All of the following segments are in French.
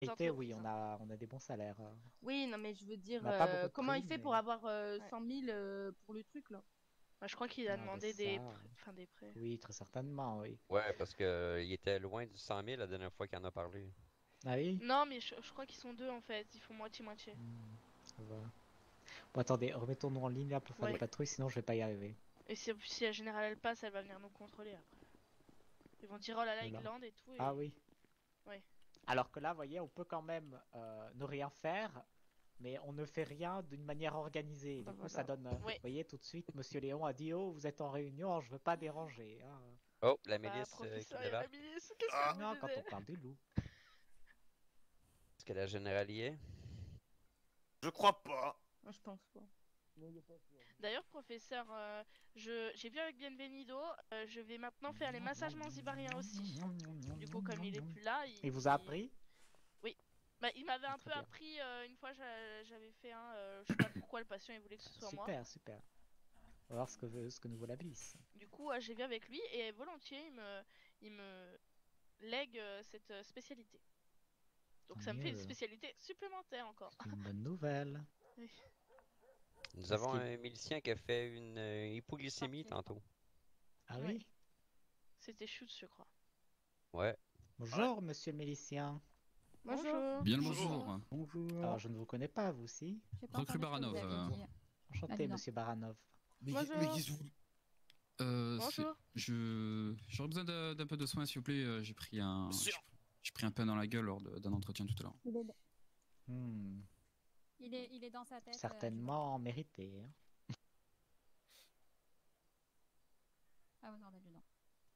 Été, oui, on a des bons salaires. Oui, non, mais je veux dire, On n'a pas beaucoup de comment il primes, fait mais- pour avoir 100 000 pour le truc là? Bah, je crois qu'il a Ah, demandé ça, des prêts. oui, très certainement, oui. Ouais, parce que il était loin du 100 000 la dernière fois qu'il en a parlé. Ah oui? Non, mais je crois qu'ils sont deux en fait. Ils font moitié-moitié. Ça va. Bon, attendez, remettons-nous en ligne là pour faire Ouais. les patrouilles, sinon je vais pas y arriver. Et si la générale elle passe, elle va venir nous contrôler après. Ils vont dire oh là là, Voilà. Igland et tout. Et... Ah oui. Ouais. Alors que là, vous voyez, on peut quand même ne rien faire, mais on ne fait rien d'une manière organisée. Bah Du coup, voilà. ça donne. Ouais. Vous voyez, tout de suite, Monsieur Léon a dit oh, vous êtes en réunion, je veux pas déranger. Hein. Oh, la Bah, milice qui professeur, il y a la débarque. milice. Qu'est-ce Ah. que vous Non, quand disiez on parle du loup. Est-ce que la générale y est? Je crois pas. Moi, je pense pas. D'ailleurs, professeur, j'ai vu avec Bienvenido, je vais maintenant faire les massages manzibariens aussi. Du coup, comme il est plus là, Il vous a appris? Bah, il m'avait un Très peu bien. appris une fois, j'avais fait un. Je sais pas pourquoi le patient il voulait que ce soit moi. Super, super. On va voir ce que nous vaut la bise. Du coup, j'ai vu avec lui et volontiers il me lègue cette spécialité. Donc Tant ça me fait une mieux. spécialité supplémentaire encore. C'est une bonne nouvelle. Nous Parce avons qu'il- un milicien qui a fait une hypoglycémie tantôt. Ah Ouais. oui? C'était chute, je crois. Ouais. Bonjour, monsieur le milicien. Bonjour. Bien le Bonjour. bonjour. Bonjour. Alors, je ne vous connais pas, vous aussi. J'ai pas Recrue entendu ce que vous Baranov, avez dit. Enchanté, Allez, non. monsieur Baranov. Bonjour. Mais qu'est-ce que vous... Bonjour. J'aurais besoin d'un peu de soin, s'il vous plaît. J'ai pris un pain dans la gueule lors d'un entretien tout à l'heure. Hmm, Il est dans sa tête. certainement mérité. Hein. Ah, vous en avez dedans.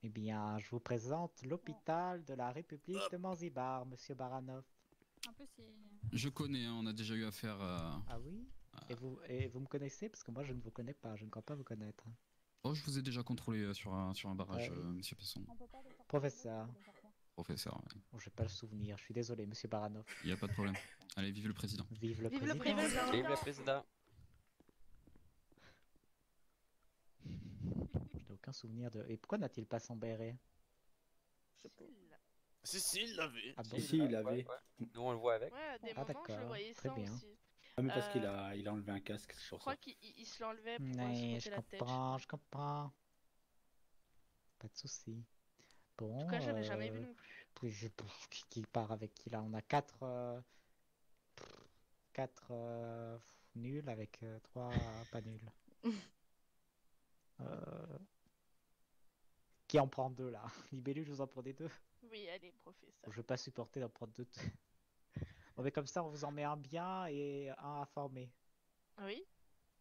Eh bien, je vous présente l'hôpital de la République de Manzibar, monsieur Baranov. En plus, c'est. Je connais, hein, on a déjà eu affaire à... Ah oui? Et vous me connaissez? Parce que moi, je ne vous connais pas, je ne crois pas vous connaître. Oh, je vous ai déjà contrôlé sur un barrage, Ouais. monsieur Pesson. On peut pas les sortir. Professeur. On peut les sortir. Professeur, ouais. Bon, j'ai pas le souvenir, je suis désolé, monsieur Baranov. Il n'y a pas de problème. Allez, vive le président. Vive le Vive le président. président. Vive le président! Je n'ai aucun souvenir de... Et pourquoi n'a-t-il pas son béret? Si, il l'avait. Ah bon? Si, il avait. Ouais. Nous, on le voit avec. Ouais, à des Ah, moments, je d'accord. le voyais Très sans bien. aussi. Ah, mais parce qu'il Euh, il a enlevé un casque, c'est Je pour crois ça. qu'il se l'enlevait pour se Mais frotter je la tête. comprends, je comprends. Pas de souci. Bon, En tout cas, j'avais jamais vu non plus. puis qui part avec qui là? On a 4 nuls avec 3 pas nuls. Euh, Qui en prend 2 là? Libellule, je vous en prenez 2. Oui, allez, professeur. Je vais pas supporter d'en prendre 2. Bon, mais comme ça, on vous en met un bien et un à former. Oui.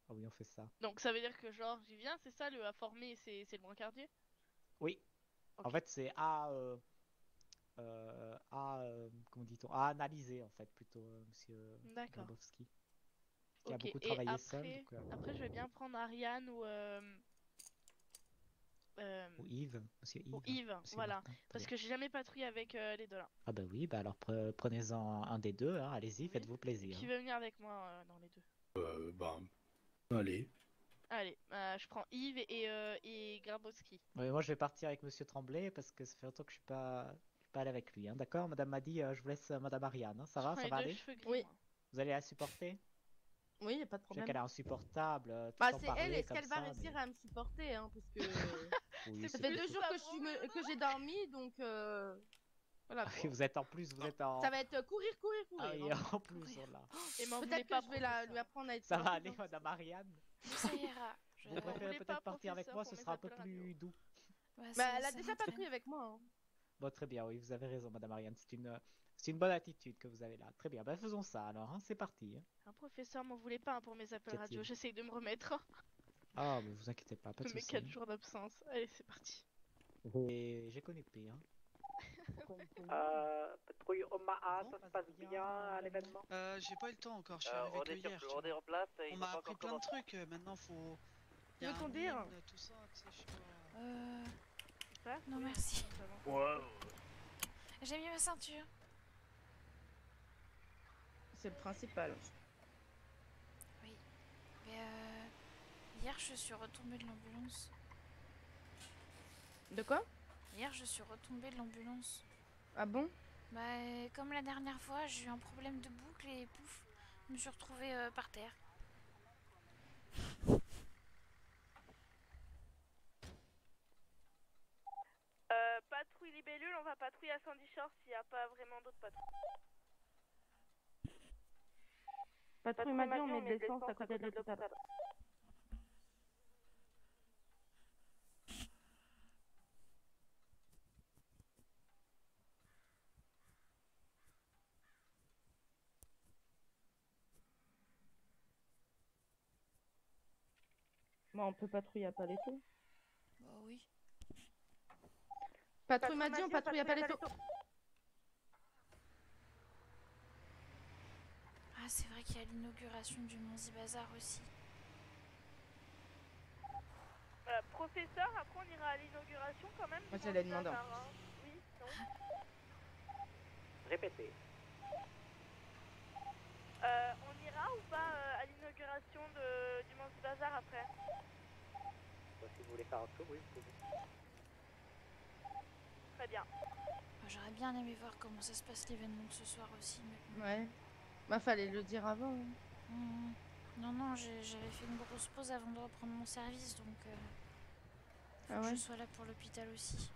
Ah oui, on fait ça. Donc ça veut dire que genre j'y viens, c'est ça le à former, c'est le brancardier? Oui. Ok. En fait, c'est comment dit-on? À analyser en fait plutôt, monsieur D'accord. Grabowski. Qui a Ok, beaucoup et travaillé après, seul. Donc, après je vais bien prendre Ariane ou ou Yves, monsieur Yves. ou Yves, Monsieur voilà. Martin, très Parce bien. que j'ai jamais patrouillé avec les deux là. Ah bah oui, bah alors prenez-en un des deux, hein, allez-y, Oui. faites-vous plaisir. Qui veut venir avec moi dans les deux? Allez. Allez, je prends Yves et Grabowski. Ouais, moi je vais partir avec monsieur Tremblay parce que ça fait longtemps que je suis pas allé avec lui. Hein. D'accord, madame m'a dit je vous laisse madame Ariane. Hein. Ça Je va, prends ça les va deux aller? cheveux gris, Oui. moi. Vous allez la supporter? Oui, y a pas de Je sais problème. qu'elle est insupportable. Tout Bah, le temps c'est parler elle, est-ce comme qu'elle va ça, réussir mais- à me supporter, hein, parce que Oui, ça c'est fait plus 2 jours que, ça, que j'ai dormi, donc voilà. Ah quoi. oui, vous êtes en... Ça va être courir. Ah oui, hein. en plus, oh là. Et m'en voulez Peut-être que pas, je vais lui professeur. apprendre à être Ça va sportive, aller, hein. madame Ariane? Ça ira. Vous préférez voulez pas, peut-être partir avec professeur, moi, pour ce mes sera un peu appels radio. plus doux. Ouais, Bah, elle a ça déjà m'entraîne. patrouillé avec moi. Hein. Bon, très bien, oui, vous avez raison, madame Ariane. C'est une bonne attitude que vous avez là. Très bien, bah faisons ça alors, hein. C'est parti. Hein. Un professeur m'en voulait pas pour mes appels Qu'y radio, a-t-il? j'essaye de me remettre Ah, mais vous inquiétez pas, pas de de mes soucis. 4 jours d'absence. Allez, c'est parti. Et j'ai connecté, hein. Patrouille Omaha, ça se passe bien à l'événement? J'ai pas eu le temps encore, je suis arrivé que hier. tu vois. en place, On m'a appris plein de trucs, maintenant faut... Tu y a veux un conduire? monde, tout ça, tu sais, je sais pas. Non, merci. Ouais. J'ai mis ma ceinture. C'est le principal. Mais hier, je suis retombée de l'ambulance. De quoi? Hier, je suis retombée de l'ambulance. Ah bon? Bah, comme la dernière fois, j'ai eu un problème de boucle et pouf, je me suis retrouvée par terre. Patrouille libellule, on va patrouiller à Sandy Shore s'il n'y a pas vraiment d'autres patrouilles. Patrouille m'a dit on met de l'essence à côté de l'hôpital. Bon, on peut patrouiller à Paletto. Bah oui. Patrouille m'a dit on patrouille à Paletto. Ah, c'est vrai qu'il y a l'inauguration du Monzi Bazar aussi. Professeur, après on ira à l'inauguration quand même. Moi j'allais demander en Bazar, hein. Oui, non. Répétez. On ira ou pas à l'inauguration du Monzi Bazar après? Si vous voulez faire un tour, oui, vous pouvez. Très bien. Moi, j'aurais bien aimé voir comment ça se passe l'événement de ce soir aussi. Mais... Ouais. Bah fallait le dire avant. Non, non, j'avais fait une grosse pause avant de reprendre mon service, donc faut que je sois là pour l'hôpital aussi.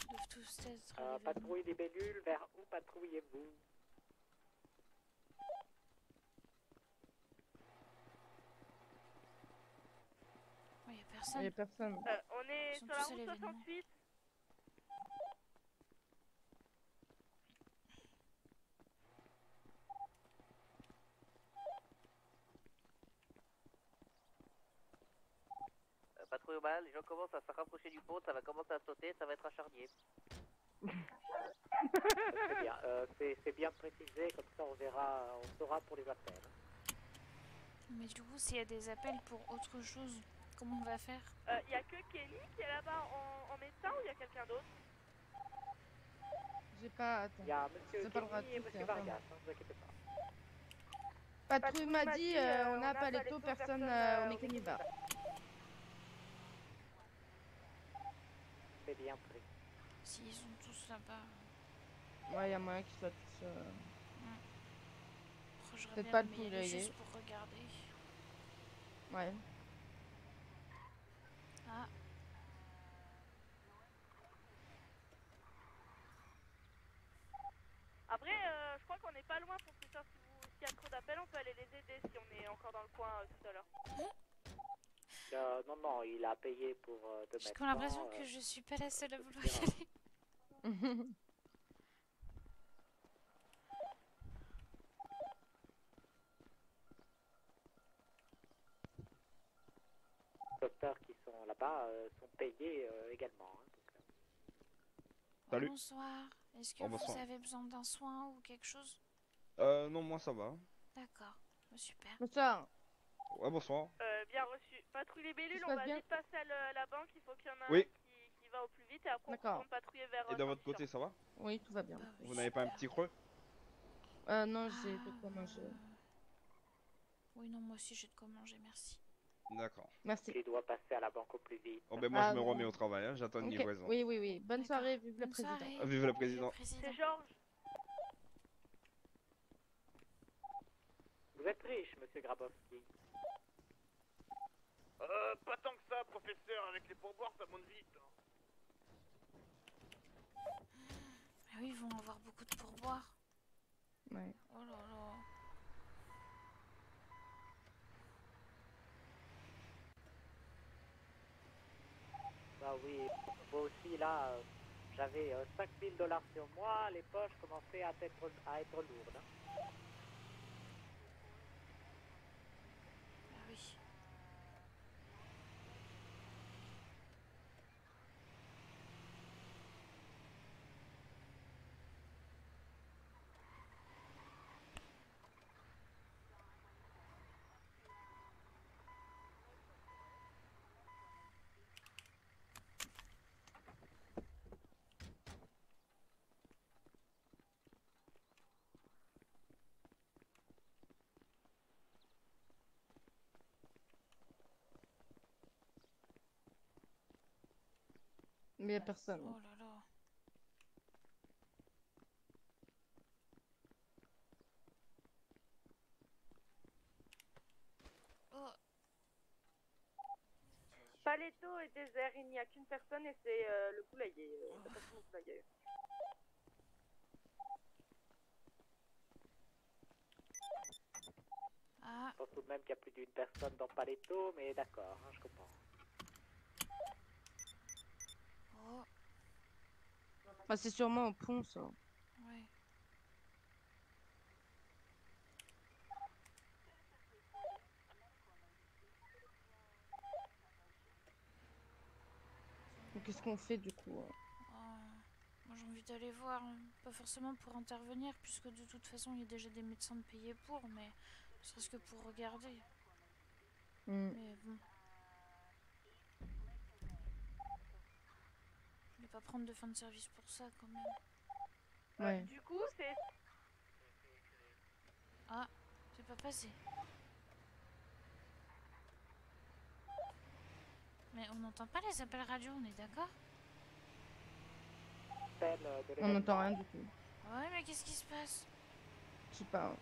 Ils doivent tous être... Patrouille des bellules, vers où patrouillez-vous? Il n'y a personne. Il y a personne. On est sur la route 68. Patrouille au bal, les gens commencent à se rapprocher du pont, ça va commencer à sauter, ça va être un charnier. Très bien, c'est bien précisé, comme ça on verra, on saura pour les appels. Mais du coup, s'il y a des appels pour autre chose, comment on va faire? Y a que Kenny qui est là-bas en médecin ou y a quelqu'un d'autre? J'ai pas... Attends. Il y a monsieur pas le droit de Kenny et tout monsieur faire, Vargas, pardon. ne vous inquiétez pas. Patrouille m'a dit on a Paletto, personne au mécanique bar. C'est bien pris. S'ils sont tous là-bas... Ouais, y a moyen qu'ils soient tous... J'aurais Peut-être bien pas le aimé y tout aller l'œil. juste pour regarder. Ouais. Ah. Après, je crois qu'on n'est pas loin, professeur. S'il y a trop d'appels, on peut aller les aider si on est encore dans le coin tout à l'heure. Non, non, il a payé pour 2 J'ai mètres. comme l'impression que je suis pas la seule à vouloir y aller. Docteurs qui sont là-bas, sont payés également. Hein, donc, Salut. Bonsoir. Est-ce que Oh, vous bonsoir. avez besoin d'un soin ou quelque chose? Non, moi ça va. D'accord. Super. Bonsoir. Ouais, bonsoir. Bien reçu. Patrouille les bellules, Ça se on passe va bien vite passer à la banque. Il faut qu'il y en a Oui. un qui va au plus vite et après on D'accord. retourne patrouiller vers. Et de votre Saint-Lucian. côté, ça va? Oui, tout va bien. Bah oui, Vous n'avez pas un super. petit creux? Non, j'ai de quoi manger. Oui, non, moi aussi j'ai de quoi manger, merci. D'accord. Merci. tu dois passer à la banque au plus vite. Oh, ben moi je Ah, me oui. remets au travail, hein. J'attends une Ok. livraison. Oui, oui, oui. Bonne D'accord. soirée, vive le Bonne président. soirée. Vive le président. C'est Georges. Vous êtes riche, monsieur Grabowski. Pas tant que ça, professeur. Avec les pourboires, ça monte vite. Hein. Ah oui, ils vont avoir beaucoup de pourboires. Ouais. Oh là là. Bah oui, moi aussi là, j'avais 5000 $ sur moi, les poches commençaient à être lourdes. Hein. Ah oui. Mais y a personne. Oh là là. Oh. Paletto est désert, il n'y a qu'une personne et c'est le poulailler. La personne au poulailler. Ah. Je pense tout de même qu'il y a plus d'une personne dans Paletto, mais d'accord, hein, je comprends. Oh. Enfin, c'est sûrement au pont, ça. Ouais. Donc, qu'est-ce qu'on fait du coup? Moi j'ai envie d'aller voir, hein. Pas forcément pour intervenir, puisque de toute façon il y a déjà des médecins de payer pour, mais ne serait-ce que pour regarder. Mais bon. Je vais pas prendre de fin de service pour ça quand même. Ouais. Du coup, c'est. Ah, c'est pas passé. Mais on n'entend pas les appels radio, on est d'accord? On n'entend rien du tout. Ouais, mais qu'est-ce qui se passe? Je sais pas.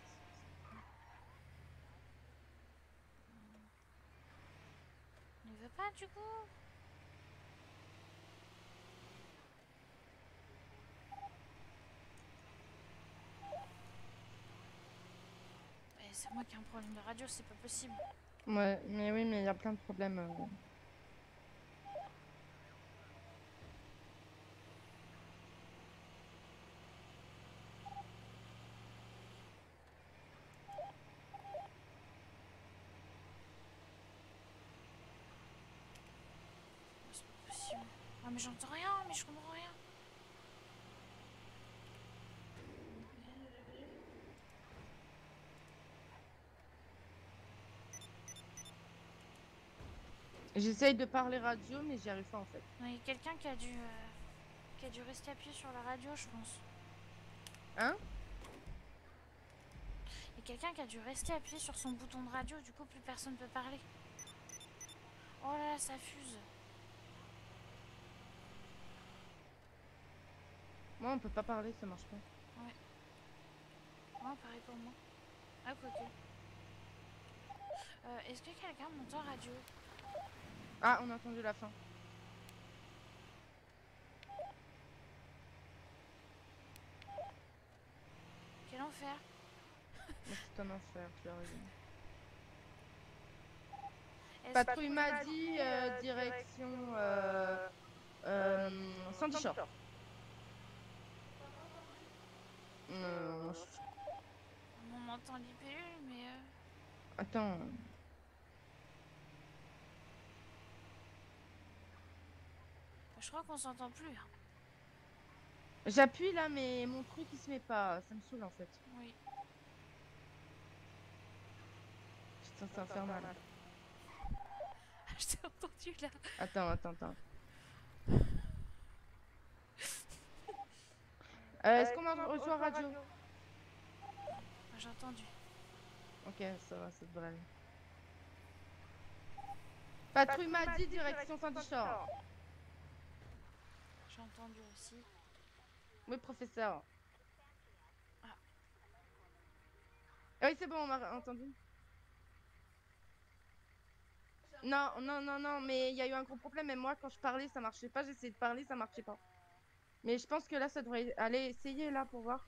On y va pas du coup? C'est moi qui ai un problème de radio, c'est pas possible. Ouais, mais oui, mais il y a plein de problèmes. C'est pas possible. Ah mais j'entends rien, mais je comprends rien. J'essaye de parler radio, mais j'y arrive pas en fait. Il y a quelqu'un qui a dû rester appuyé sur la radio, je pense. Hein? Il y a quelqu'un qui a dû rester appuyé sur son bouton de radio, du coup plus personne peut parler. Oh là là, ça fuse. Moi, on peut pas parler, ça marche pas. Ouais. Ouais, pareil pour moi. Ah, quoique. Est-ce que quelqu'un m'entend radio? Ah, on a entendu la fin. Quel enfer. Mais c'est un enfer, tu as raison. Est-ce- Patrouille m'a dit direction Sandy Shore. On m'entend l'IPU, mais... Attends. Je crois qu'on s'entend plus. Hein. J'appuie là, mais mon truc il se met pas. Ça me saoule en fait. Oui. Putain, c'est infernal. Je t'ai entendu là. Attends. Est-ce qu'on rejoint radio? J'ai entendu. Ok, ça va, ça devrait aller. Patrouille m'a dit direction Saint-Dichor. J'ai entendu aussi. Oui, professeur. Ah. Ah oui, c'est bon, on m'a entendu. Non, mais il y a eu un gros problème. Et moi, quand je parlais, ça marchait pas. J'ai essayé de parler, ça marchait pas. Mais je pense que là, ça devrait aller. Essayer là pour voir.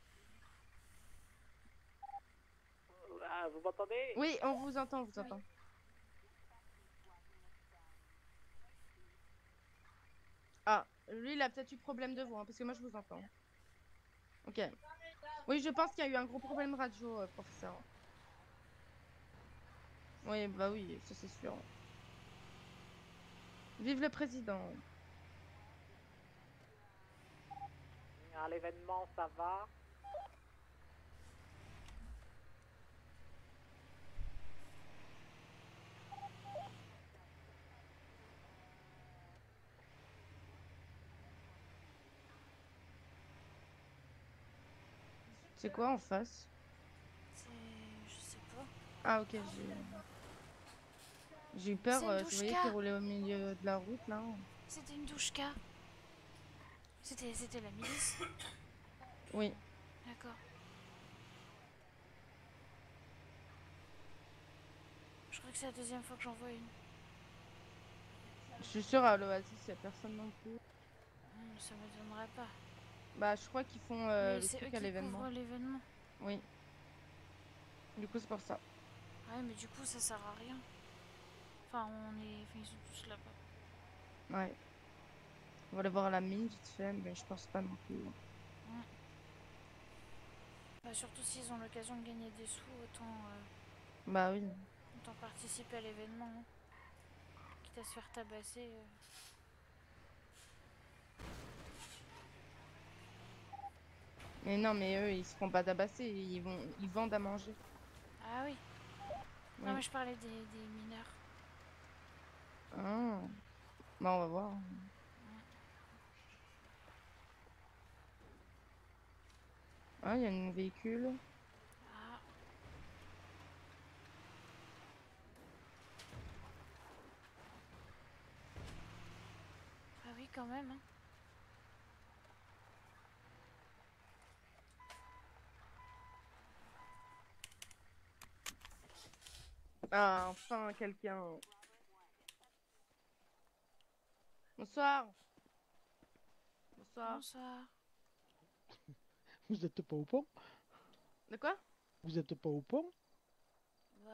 Ah, vous m'entendez? Oui, on vous entend, on vous entend. Ah, lui, il a peut-être eu problème de voix, hein, parce que moi, je vous entends. Ok. Oui, je pense qu'il y a eu un gros problème radio, professeur. Oui, bah oui, ça c'est sûr. Vive le président. À l'événement, ça va? C'est quoi en face? C'est... je sais pas. Ah ok, j'ai eu peur, C'est une je voyais douche-K. qu'il roulait au milieu de la route là. C'était une douche-K. C'était la milice. Oui. D'accord. Je crois que c'est la deuxième fois que j'en vois une. Je suis sûre à l'Oasis, il n'y a personne non plus. Ça m'étonnerait pas. Bah je crois qu'ils font Mais le c'est eux truc qui à l'événement. couvrent l'événement. Oui. Du coup c'est pour ça. Ouais, mais du coup ça sert à rien. Enfin, ils sont tous là-bas. Ouais. On va aller voir la mine vite fait, mais je pense pas non plus. Bah, surtout s'ils ont l'occasion de gagner des sous, Bah oui. autant participer à l'événement. Hein. Quitte à se faire tabasser. Mais non, mais eux ils se font pas tabasser, ils vendent à manger. Ah oui. Non, Oui. mais je parlais des mineurs. Ah. Bah on va voir. Ah, il y a un véhicule. Ah. Ah oui, quand même. Hein. Ah, enfin quelqu'un. Bonsoir. Bonsoir. Bonsoir. Vous êtes pas au pont? De quoi? Vous êtes pas au pont?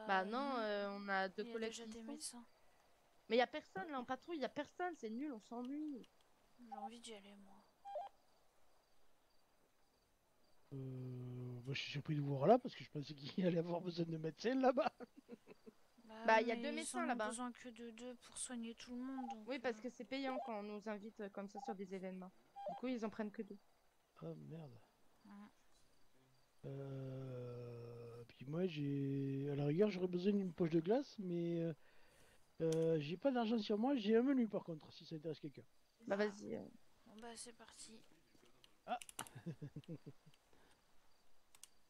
Bah non, on a deux Il y a collègues déjà qui des sont. médecins. Mais y a personne là en patrouille, y a personne, c'est nul, on s'ennuie. J'ai envie d'y aller, moi. Bah, je suis surpris de vous voir là parce que je pensais qu'il allait avoir besoin de médecins là-bas. Bah, y a mais deux ils médecins en ont là-bas. besoin que de deux pour soigner tout le monde. Donc, Oui, parce que c'est payant quand on nous invite comme ça sur des événements. Du coup, ils en prennent que deux. Ah merde. Ouais. Puis moi j'ai... À la rigueur j'aurais besoin d'une poche de glace mais j'ai pas d'argent sur moi, j'ai un menu par contre si ça intéresse quelqu'un. Bah vas-y. Bon bah c'est parti. Ah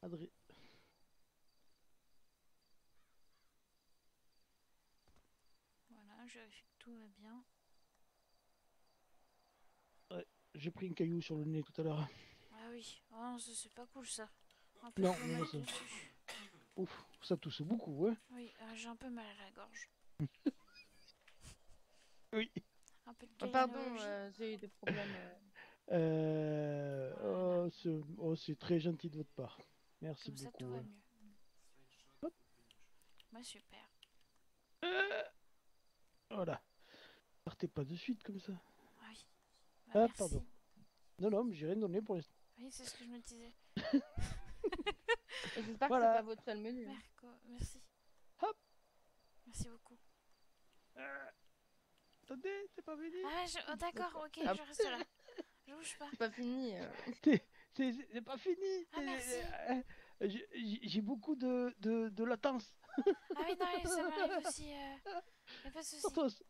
Adré... Voilà, je vérifie que tout va bien. Ouais, j'ai pris un caillou sur le nez tout à l'heure. Ah oui, oh non, c'est pas cool ça. Un peu Non, de non, pommade ça... dessus. Ouf, ça tousse beaucoup, hein. Oui, j'ai un peu mal à la gorge. Oui. Un peu de Oh, pardon, caïnologie. j'ai eu des problèmes. C'est très gentil de votre part. Merci Comme ça, beaucoup. tout va ouais. mieux. Bah super. Voilà. Partez pas de suite comme ça. Ah oui. Bah, Ah, merci. pardon. Non, mais j'ai rien donné pour l'instant. Oui, c'est ce que je me disais. J'espère Voilà. que c'est pas votre seul menu. Hein. Merci. Hop. Merci beaucoup. attendez, c'est pas fini. Ah ouais, oh, d'accord, ok, Ah. je reste là. Je bouge pas. C'est pas fini. C'est pas fini. Ah, merci. J'ai beaucoup de latence. Ah oui, non, oui, ça m'arrive aussi. Y'a pas de soucis.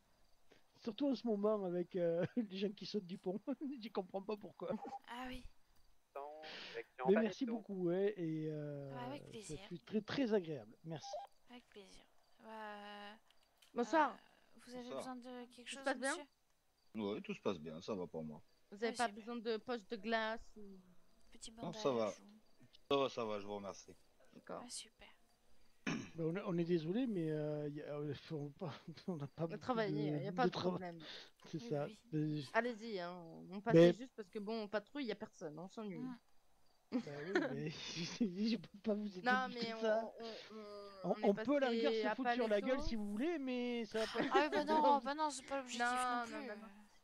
Surtout en ce moment avec les gens qui sautent du pont. J'y comprends pas pourquoi. Ah oui. Mais merci beaucoup, ouais, et avec ça plaisir. fut très très agréable. Merci. Avec plaisir. Bonsoir. Vous avez Bonsoir. besoin de quelque Tout se chose, passe bien monsieur? Oui, tout se passe bien, ça va pour moi. Vous avez pas besoin de poche de glace ou... Petit Non, bandage. ça va. Ça va, je vous remercie. D'accord. Ah, super. Ben, on est désolé, mais on n'a pas beaucoup Travailler, il n'y a pas de problème. C'est ça. Allez-y, hein. On passe Mais- juste parce que bon, on patrouille, il n'y a personne, on s'ennuie. Bah oui, mais je peux pas vous aider Non, plus mais que ça. On peut à la rigueur se foutre sur la gueule si vous voulez, mais ça va pas. Ah oui, bah non, c'est pas l'objectif non plus.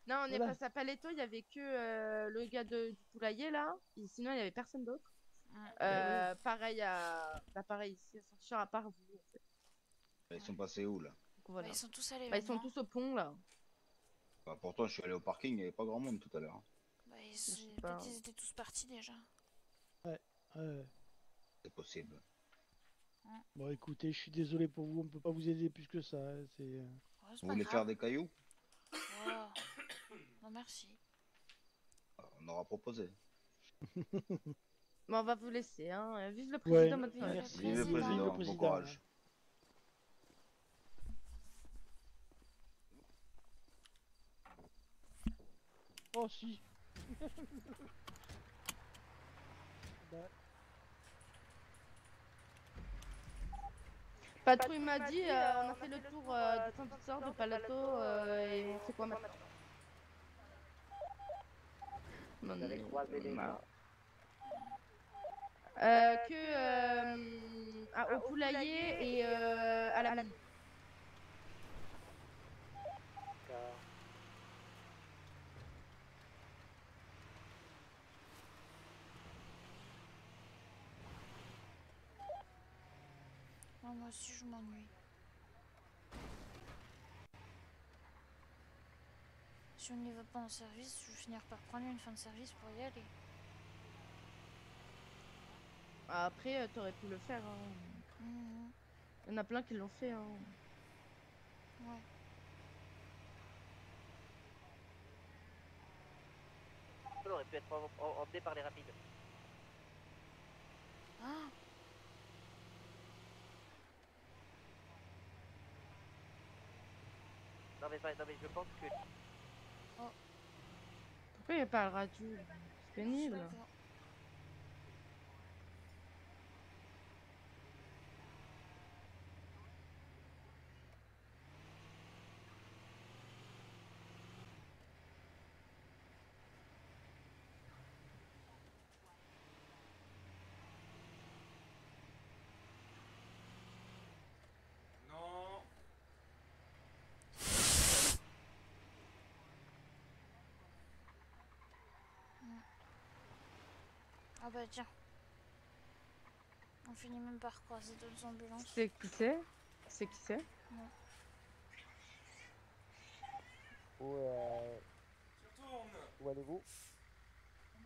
Non, on est Voilà. passé à Paletto, il y avait que le gars du poulailler là, et sinon il y avait personne d'autre. Pareil pareil ici à Saint-Richard, à part vous. En fait. Ils sont passés où là? Donc, voilà. Bah, ils sont tous allés. Ils sont tous au pont là. Bah, pourtant, je suis allé au parking, il n'y avait pas grand monde tout à l'heure. Bah, peut-être ils étaient tous partis déjà. Ouais. C'est possible. Bon, écoutez, je suis désolé pour vous, on peut pas vous aider plus que ça. C'est. Vous voulez faire des cailloux? Voilà. Non, merci. On aura proposé. Bon, on va vous laisser, hein. Vive le président, Ouais, votre famille. merci. Vive le président, bon courage. Oh si. Bah, Patrouille m'a dit, on a fait le tour de Saint-Victor, de Palato, et on sait quoi maintenant. Vous avez croisé des gens. Au poulailler et à la mine. Non, moi aussi, je m'ennuie. Si on n'y va pas en service, je vais finir par prendre une fin de service pour y aller. Après, t'aurais pu le faire. Hein. Il y en a plein qui l'ont fait. Hein. Ouais. On aurait pu être emmené par les rapides. Ah. Non mais je pense que... Pourquoi il n'y a pas le radio? C'est pénible. Non. Ah bah tiens. On finit même par croiser d'autres ambulances. C'est qui c'est? C'est qui c'est? Non. Où allez-vous?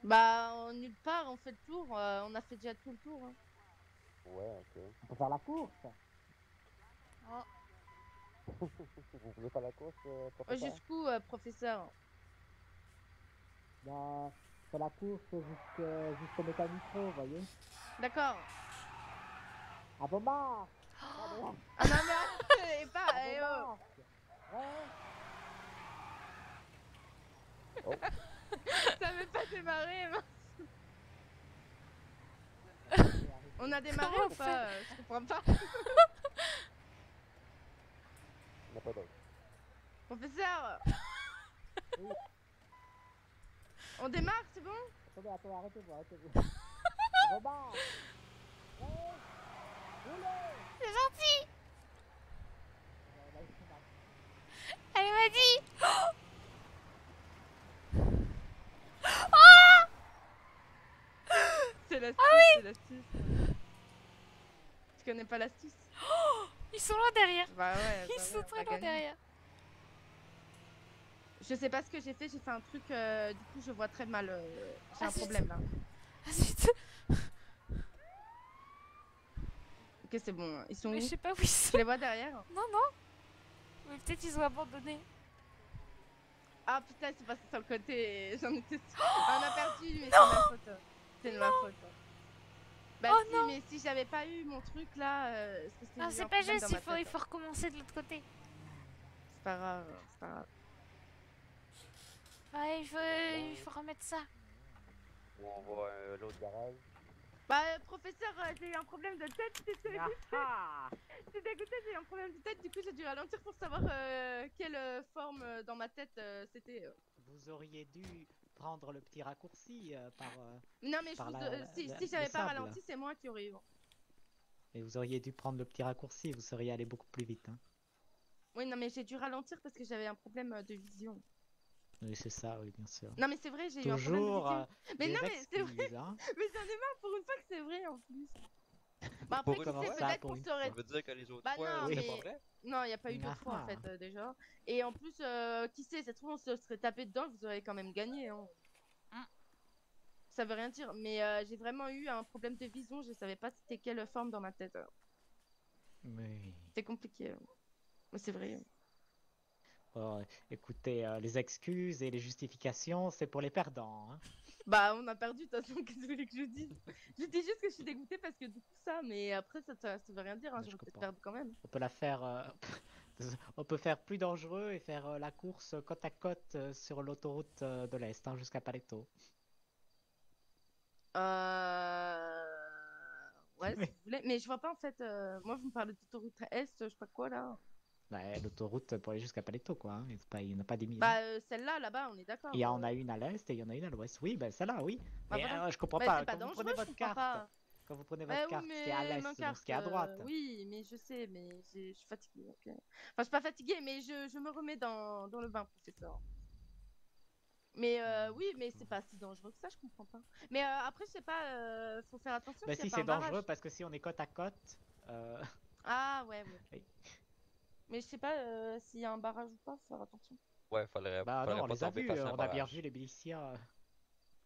Bah, nulle part, on fait le tour. On a fait déjà tout le tour. Hein. Ouais, ok. On peut faire la course. Oh. Vous voulez faire la course, professeur? Jusqu'où, professeur? Ben, c'est la course jusqu'au mécanitro, vous voyez? D'accord. À vos marques! Ah non, mais... et pas... et oh. Oh. Ça veut pas démarrer, mince. On a démarré Comment ou pas? Je comprends pas. On n'a pas d'autre. Professeur. On démarre, c'est bon? Attendez, arrêtez-vous. À vos marques! C'est gentil. Elle m'a dit. Oh. C'est l'astuce, Ah oui. c'est l'astuce. Tu connais pas l'astuce? Ils sont là derrière. Bah ouais. Ils sont très loin derrière. Je sais pas ce que j'ai fait un truc, du coup je vois très mal. J'ai Ah, un zut. problème là. Ah zut. Ok, c'est bon. Ils sont Mais où? je sais pas où ils sont. Je les vois derrière. Non, non. Mais peut-être ils ont abandonné. Ah putain, c'est passé sur le côté. J'en étais sûre. Ah, on a perdu, mais c'est ma faute. C'est de ma faute. Bah Oh si, non. mais si j'avais pas eu mon truc là, parce que Ah, j'ai eu c'est un pas problème juste, dans ma il tête. faut recommencer de l'autre côté. C'est pas grave, c'est pas grave. Ouais, il faut remettre ça. On voit l'autre garage. Bah, professeur, j'ai eu un problème de tête, j'étais dégoûtée, j'ai eu un problème de tête, du coup j'ai dû ralentir pour savoir quelle forme dans ma tête c'était. Vous auriez dû prendre le petit raccourci par. Non, mais par si le j'avais pas sable. ralenti, c'est moi qui aurais eu. Et vous auriez dû prendre le petit raccourci, vous seriez allé beaucoup plus vite. Hein. Oui, non, mais j'ai dû ralentir parce que j'avais un problème de vision. Oui, c'est ça, oui, bien sûr. Non, mais c'est vrai, j'ai eu un problème de Toujours vision. Mais des non, mais c'est vrai. excuses, hein. Mais j'en ai marre pour une fois que c'est vrai en plus. Bah après, Pour qui une sait, fois, peut-être pour qu'on une saurait. Ça veut dire que les autres Bah fois, non, c'était mais... pas vrai? Non, il n'y a pas eu d'autres fois en fait déjà. Et en plus, qui sait, ça se trouve, on se serait tapé dedans, vous auriez quand même gagné. Hein. Ça veut rien dire, mais j'ai vraiment eu un problème de vision, je savais pas c'était quelle forme dans ma tête. Oui. C'est compliqué. Mais c'est vrai. Oh, écoutez, les excuses et les justifications, c'est pour les perdants. Hein. Bah, on a perdu, de toute façon, qu'est-ce que vous voulez que je dise? Je dis juste que je suis dégoûtée parce que du coup, ça, mais après, ça veut rien dire, hein, j'aurais peut-être perdu quand même. On peut la faire. On peut faire plus dangereux et faire la course côte à côte sur l'autoroute de l'Est hein, jusqu'à Paletto. Ouais, si vous voulez. Mais je vois pas en fait. Moi, vous me parlez d'autoroute Est, je sais pas quoi là. Ouais, l'autoroute pour aller jusqu'à Paletto, quoi. Hein. Il n'y en a pas 10 000. Bah, celle-là, là-bas, on est d'accord. Il y en a une à l'Est et il y en a une à l'Ouest. Oui, ben celle-là, oui. Bah, Mais voilà. je comprends Bah, pas. c'est pas Quand vous dangereux, prenez je votre comprends carte, pas. quand vous prenez Bah votre oui, carte, mais c'est à ma l'Est, donc carte, ce qui est à droite. oui, mais je sais, mais je suis fatiguée. Ok. Enfin, je suis pas fatiguée, mais je me remets dans le bain, professeur. Mais oui, mais c'est pas si dangereux que ça, je comprends pas. Mais après, je sais pas, faut faire attention. Bah s'il y a si, pas c'est un barrage. dangereux parce que si on est côte à côte. Ah ouais, ouais. Oui. Mais je sais pas s'il y a un barrage ou pas, faut faire attention. Ouais, faudrait Bah pas non, on les a tomber vus, face à un on a bien barrage. vu les miliciens.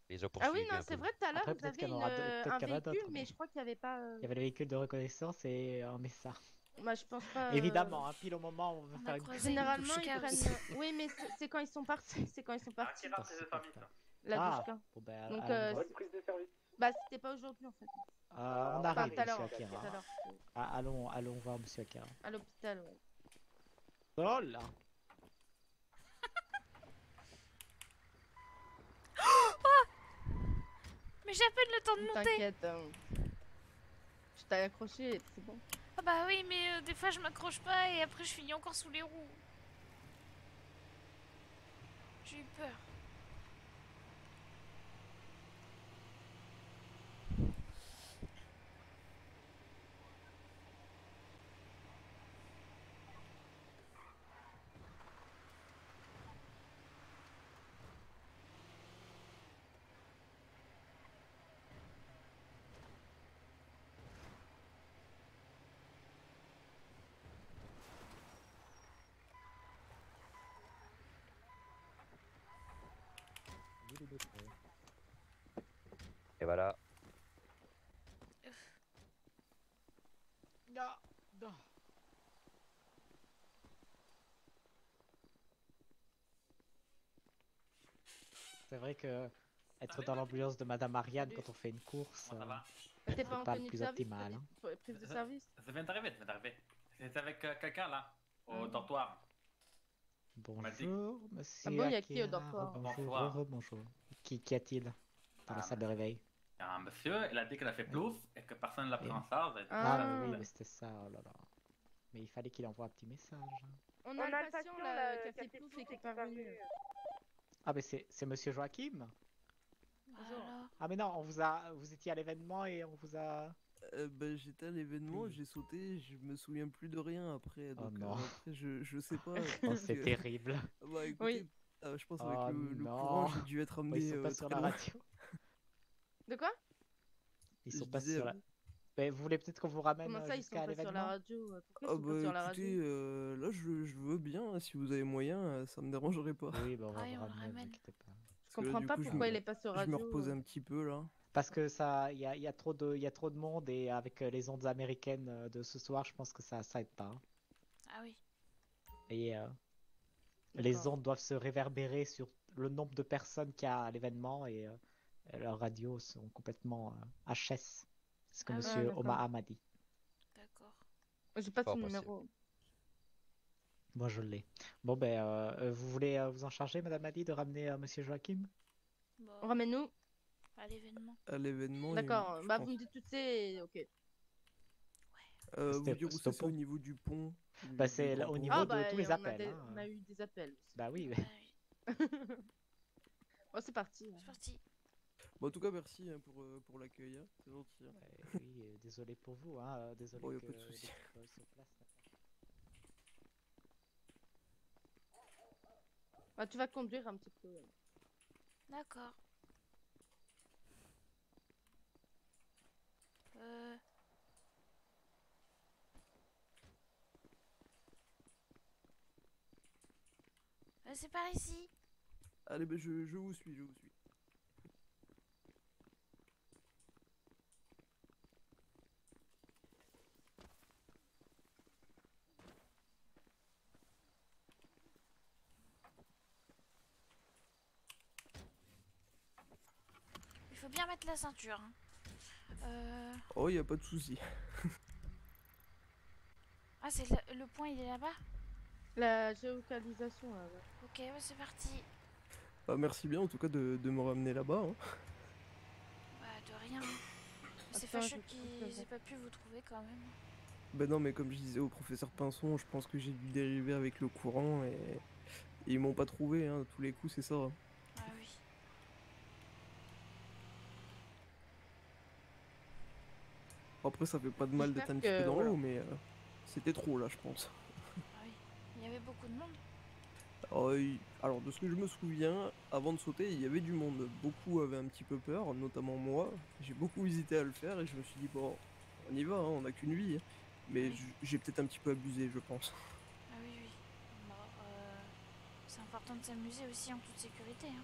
Les a Ah oui, poursuivis non, un c'est peu. vrai, tout à l'heure, Après, vous peut-être qu'il avez y en aura peut-être un qu'il y en a véhicule, d'autres, mais mais- je crois qu'il y avait pas. Il y avait le véhicule de reconnaissance et un Messa. Bah, je pense pas. Évidemment, hein, pile au moment où on veut faire une course. Généralement, ils douchka prennent. aussi. Oui, mais c'est quand ils sont partis. C'est quand ils sont partis. La Ah, douchka. bon, ben, Donc, allons voir. bah, c'était pas aujourd'hui en fait. On Enfin, arrive, tout à monsieur l'heure. Akira. Tout à l'heure. Ah, allons voir monsieur Akira. À l'hôpital, ouais. Oh là. Mais j'ai à peine le temps de monter. T'inquiète. Je t'ai accroché, c'est bon. Ah bah oui, mais des fois je m'accroche pas et après je finis encore sous les roues. J'ai eu peur. Et voilà. Non. C'est vrai que être dans l'ambulance de Madame Ariane quand on fait une course, T'es c'est pas en pas le tenue de plus service, optimal. Hein. prise de service. Ça vient d'arriver, ça vient d'arriver. C'était avec quelqu'un là, au Ah. dortoir. Bonjour, monsieur. Ah bon, y a qui au Akira. dortoir? Bonjour, bonjour. Qui y a-t-il dans la salle de réveil? Il y a un monsieur, il a dit qu'il a fait plouf et que personne ne l'a pris en charge. et Ah, oui, mais c'était ça, oh là là. Mais il fallait qu'il envoie un petit message. On a le patient là, qui a fait plouf et qui est pas venu. Ah, mais c'est monsieur Joachim? Bonjour. Ah, mais non, vous étiez à l'événement et on vous a. Bah, j'étais à l'événement, j'ai sauté, je me souviens plus de rien après. Donc, non. après, je sais pas. Oh, c'est terrible. Bah, écoutez, Oui. je pense Oh, avec le non. courant, j'ai dû être Oh, amené. ils sont pas sur très la loin. radio. De quoi? Ils sont Je pas disais, sur la. Mais vous voulez peut-être qu'on vous ramène Comment ça, ils sont jusqu'à pas sur la l'événement? radio? Pourquoi Ah ils sont pas bah sur la écoutez, radio? là je veux bien, hein, si vous avez moyen, ça me dérangerait pas. Oui, bah on va Ah oui, vous on le ramener, vous ramène. inquiétez pas. Je comprends pas pourquoi il est pas sur je me radio. repose un petit peu là. Parce que ça, il y a trop de monde et avec les ondes américaines de ce soir, je pense que ça aide pas, hein. Ah oui. Et les D'accord. ondes doivent se réverbérer sur le nombre de personnes qu'il y a à l'événement et leurs radios sont complètement HS. C'est ce que Ah oui. Monsieur d'accord. Omaha m'a dit. D'accord. J'ai pas Fort son possible. numéro. Moi, je l'ai. Bon, ben, vous voulez vous en charger, Madame Madi, de ramener Monsieur Joachim? Bon, Ramène-nous. à l'événement. À l'événement. D'accord, je bah pense. vous me dites tout c'est ok. Vous C'était- dire où c'était c'est au pont. niveau du pont. Bah, c'est là, au niveau Ah de bah tous les on a, appels. hein. on a eu des appels aussi. Bah oui. Bon, c'est parti. C'est parti. Bon, en tout cas, merci hein, pour l'accueil, hein. C'est gentil. Hein. Oui, désolé pour vous, hein. Désolé Bon, y a que pas de souci. l'équipe, se place. Bah, tu vas conduire un petit peu. D'accord. C'est par ici. Allez, bah, je vous suis, je vous suis. Il faut bien mettre la ceinture. Hein. Oh, y a pas de souci. Ah, c'est le point, il est là-bas? La géolocalisation là. Ouais. Ok, ouais, c'est parti. Bah, merci bien en tout cas de me ramener là-bas. Hein. Bah, de rien. C'est Attends, fâcheux je qu'ils aient pas pu vous trouver quand même. Bah non, mais comme je disais au professeur Pinson, je pense que j'ai dû dériver avec le courant et ils m'ont pas trouvé. Hein. Tous les coups, c'est ça. Hein. Ah oui. Après, ça fait pas de mal d'être un petit J'espère peu que, dans voilà. l'eau, mais c'était trop là, je pense. Ah oui. Il y avait beaucoup de monde. Alors, de ce que je me souviens, avant de sauter, il y avait du monde. Beaucoup avaient un petit peu peur, notamment moi. J'ai beaucoup hésité à le faire et je me suis dit, bon, on y va, hein, on n'a qu'une vie. Mais j'ai peut-être un petit peu abusé, je pense. Ah oui, oui. Bon, c'est important de s'amuser aussi en toute sécurité. Hein.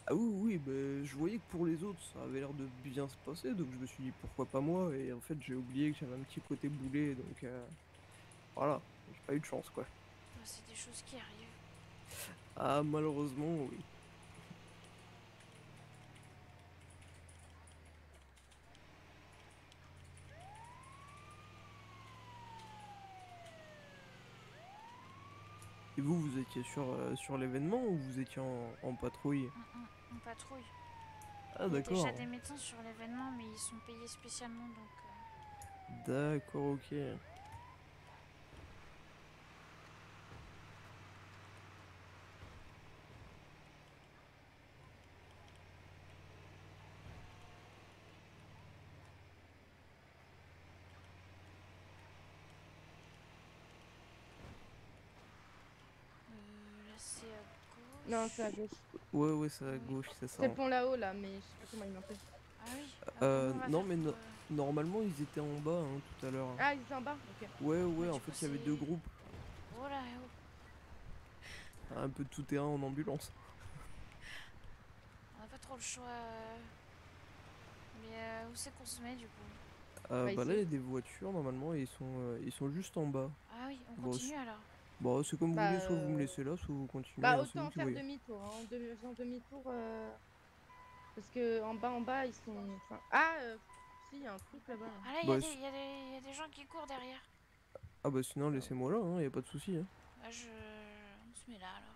Ah oui, je voyais que pour les autres, ça avait l'air de bien se passer, donc je me suis dit, pourquoi pas moi? Et en fait, j'ai oublié que j'avais un petit côté boulet, donc voilà, j'ai pas eu de chance, quoi. Bah, c'est des choses qui arrivent. Ah, malheureusement, oui. Et vous étiez sur l'événement ou vous étiez en patrouille? On patrouille. Ah, Il y a d'accord. déjà des médecins sur l'événement, mais ils sont payés spécialement, donc... D'accord, ok. Là, c'est à gauche. Non, c'est à gauche. Ouais, c'est à gauche, c'est ça. C'est le pont là-haut là, mais je sais pas comment il m'appelle. Ah oui. Non, mais normalement, ils étaient en bas hein, tout à l'heure. Ah, ils sont en bas. Ok. Ouais, en fait, il y avait deux groupes. Oh là, oh. Un peu de tout terrain en ambulance. On n'a pas trop le choix. Mais où c'est qu'on se met du coup? Bah là, ici. il y a des voitures, normalement, et ils sont juste en bas. Ah oui, on Bon, continue alors. Bon, c'est comme vous Bah, voulez, soit vous me laissez là, soit vous continuez. Bah hein, c'est autant vous qui faire voyez. demi-tour, hein. Faisons demi-tour parce que en bas ils sont. Enfin... Ah, si, il y a un truc là-bas. Ah là, il Bah, y a des gens qui courent derrière. Ah bah sinon, laissez-moi là, hein, y a pas de souci. Hein. Bah, on se met là alors.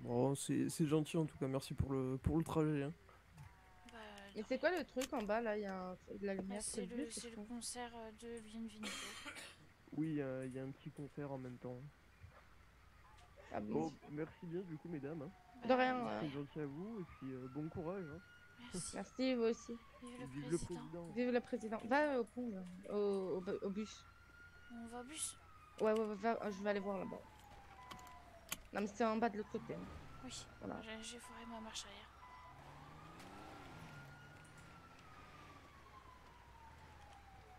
Bon, c'est gentil en tout cas, merci pour le trajet. Hein. Bah, Et c'est quoi le truc en bas là? Il y a de la lumière. c'est bleu, le concert de Bienvenido. Oui, il y a un petit concert en même temps. Ah bon. Bon, merci bien du coup, mesdames. Hein. De rien. C'est gentil à vous, et puis bon courage. Hein. Merci. Merci, vous aussi. Vive le président. Vive le président. Va au pont, là. Au bus. On va au bus? Ouais, va, je vais aller voir là-bas. Non, mais c'est en bas de l'autre côté. Hein. Oui, Voilà. j'ai foiré ma marche arrière.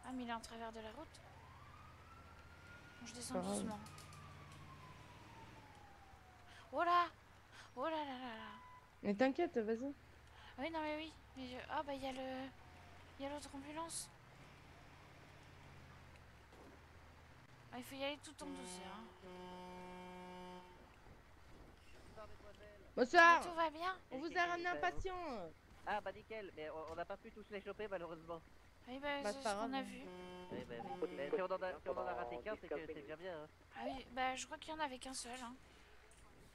Ah comme il est en travers de la route. Bon, je descends Pareil. doucement. Oh là! Oh là là là là! Mais t'inquiète, vas-y. Oui, non, mais oui. Mais ah, bah, il y a le. Il y a l'autre ambulance. Ah, il faut y aller tout en douceur. Hein. Bonsoir. Mais tout va bien? On vous a ramené un patient. Ah bah nickel, mais on n'a pas pu tous les choper malheureusement. Oui, bah, Bah, c'est c'est ce pas qu'on grave. a vu. Oui, mais si on en a raté qu'un, c'est déjà bien. Hein. Ah oui, bah, je crois qu'il y en avait qu'un seul. Hein.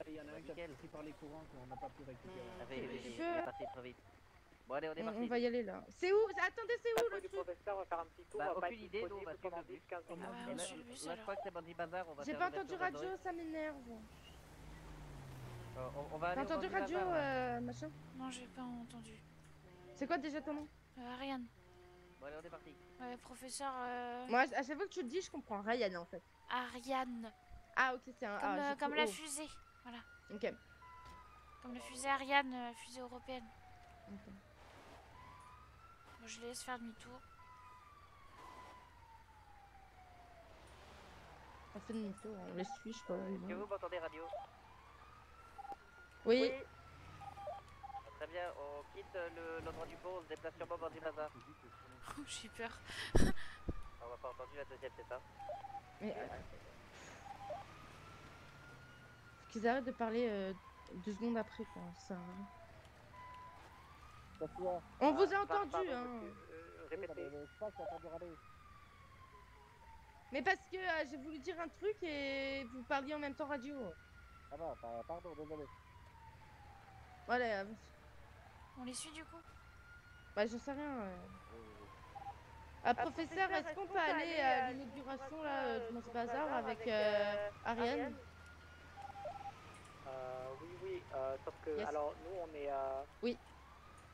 Il y en a un qui a pris par les courants qu'on n'a pas pu récupérer. Ah, il est parti trop vite. Bon allez, on est parti. On va y aller là. C'est où? Attendez, c'est où le truc? Professeur, on va faire un petit tour. Bah, on va pas aucune être idée, nous on va disponible suivre pendant le bus. 10-15 minutes. Ah, Et on là, suit le bus, là, je alors. crois que c'est Bandit Bazar, on va J'ai faire pas le entendu tour d'Android. radio, ça m'énerve. On va aller T'as au entendu Bandit radio, Bazar, là. machin? Non, j'ai pas entendu. C'est quoi déjà ton nom? Ariane. Bon allez, on est parti. Ouais, professeur. Moi, à chaque fois que tu le dis, je comprends. Ryan en fait. Ariane. Ah, ok, c'est un. Comme, j'ai comme cru la O. fusée. Voilà. Ok. Comme la fusée Ariane, fusée européenne. Ok. Bon, je les laisse faire demi-tour. On fait demi-tour, on les suit, je sais pas. Est-ce que vous m'entendez radio? Oui. Très bien, on quitte l'endroit du pont, on se déplace sur Bandit Bazar. J'ai peur. On n'a pas entendu la deuxième, c'est ça? Mais. Faut qu'ils arrêtent de parler 2 secondes après, quoi. Ça. On vous a entendu, hein. Répétez. Mais parce que j'ai voulu dire un truc et vous parliez en même temps radio. Ah bah, pardon, désolé. Voilà. On les suit du coup? Bah, j'en sais rien. Professeur, est-ce qu'on peut aller à l'inauguration là du Mons Bazar avec Ariane? Oui, sauf que, Yes. alors, nous, on est... Oui.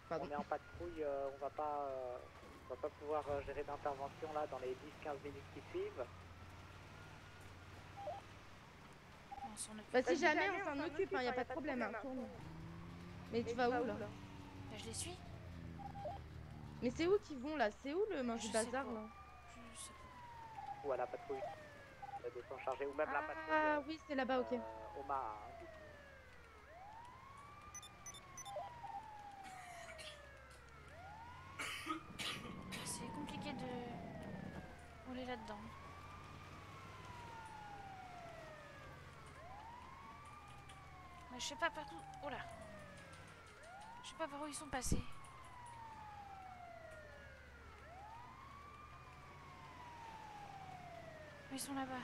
Pardon. On est en patrouille, on va pas pouvoir gérer d'intervention là dans les 10-15 minutes qui suivent. On s'en occupe. Bah, si jamais on s'en occupe, y a pas de problème, hein, tourne. Mais tu vas où là? Bah, je les suis. Mais c'est où qu'ils vont là? C'est où le Mons Je sais Bazar pas. là? Je sais pas. Ou à la patrouille de s'en charger, ou même la patrouille. Ah oui, c'est là-bas, ok. Au Maha, hein. C'est compliqué de rouler là-dedans. Mais je sais pas partout. Oh là. Je sais pas par où ils sont passés. Ils sont là-bas.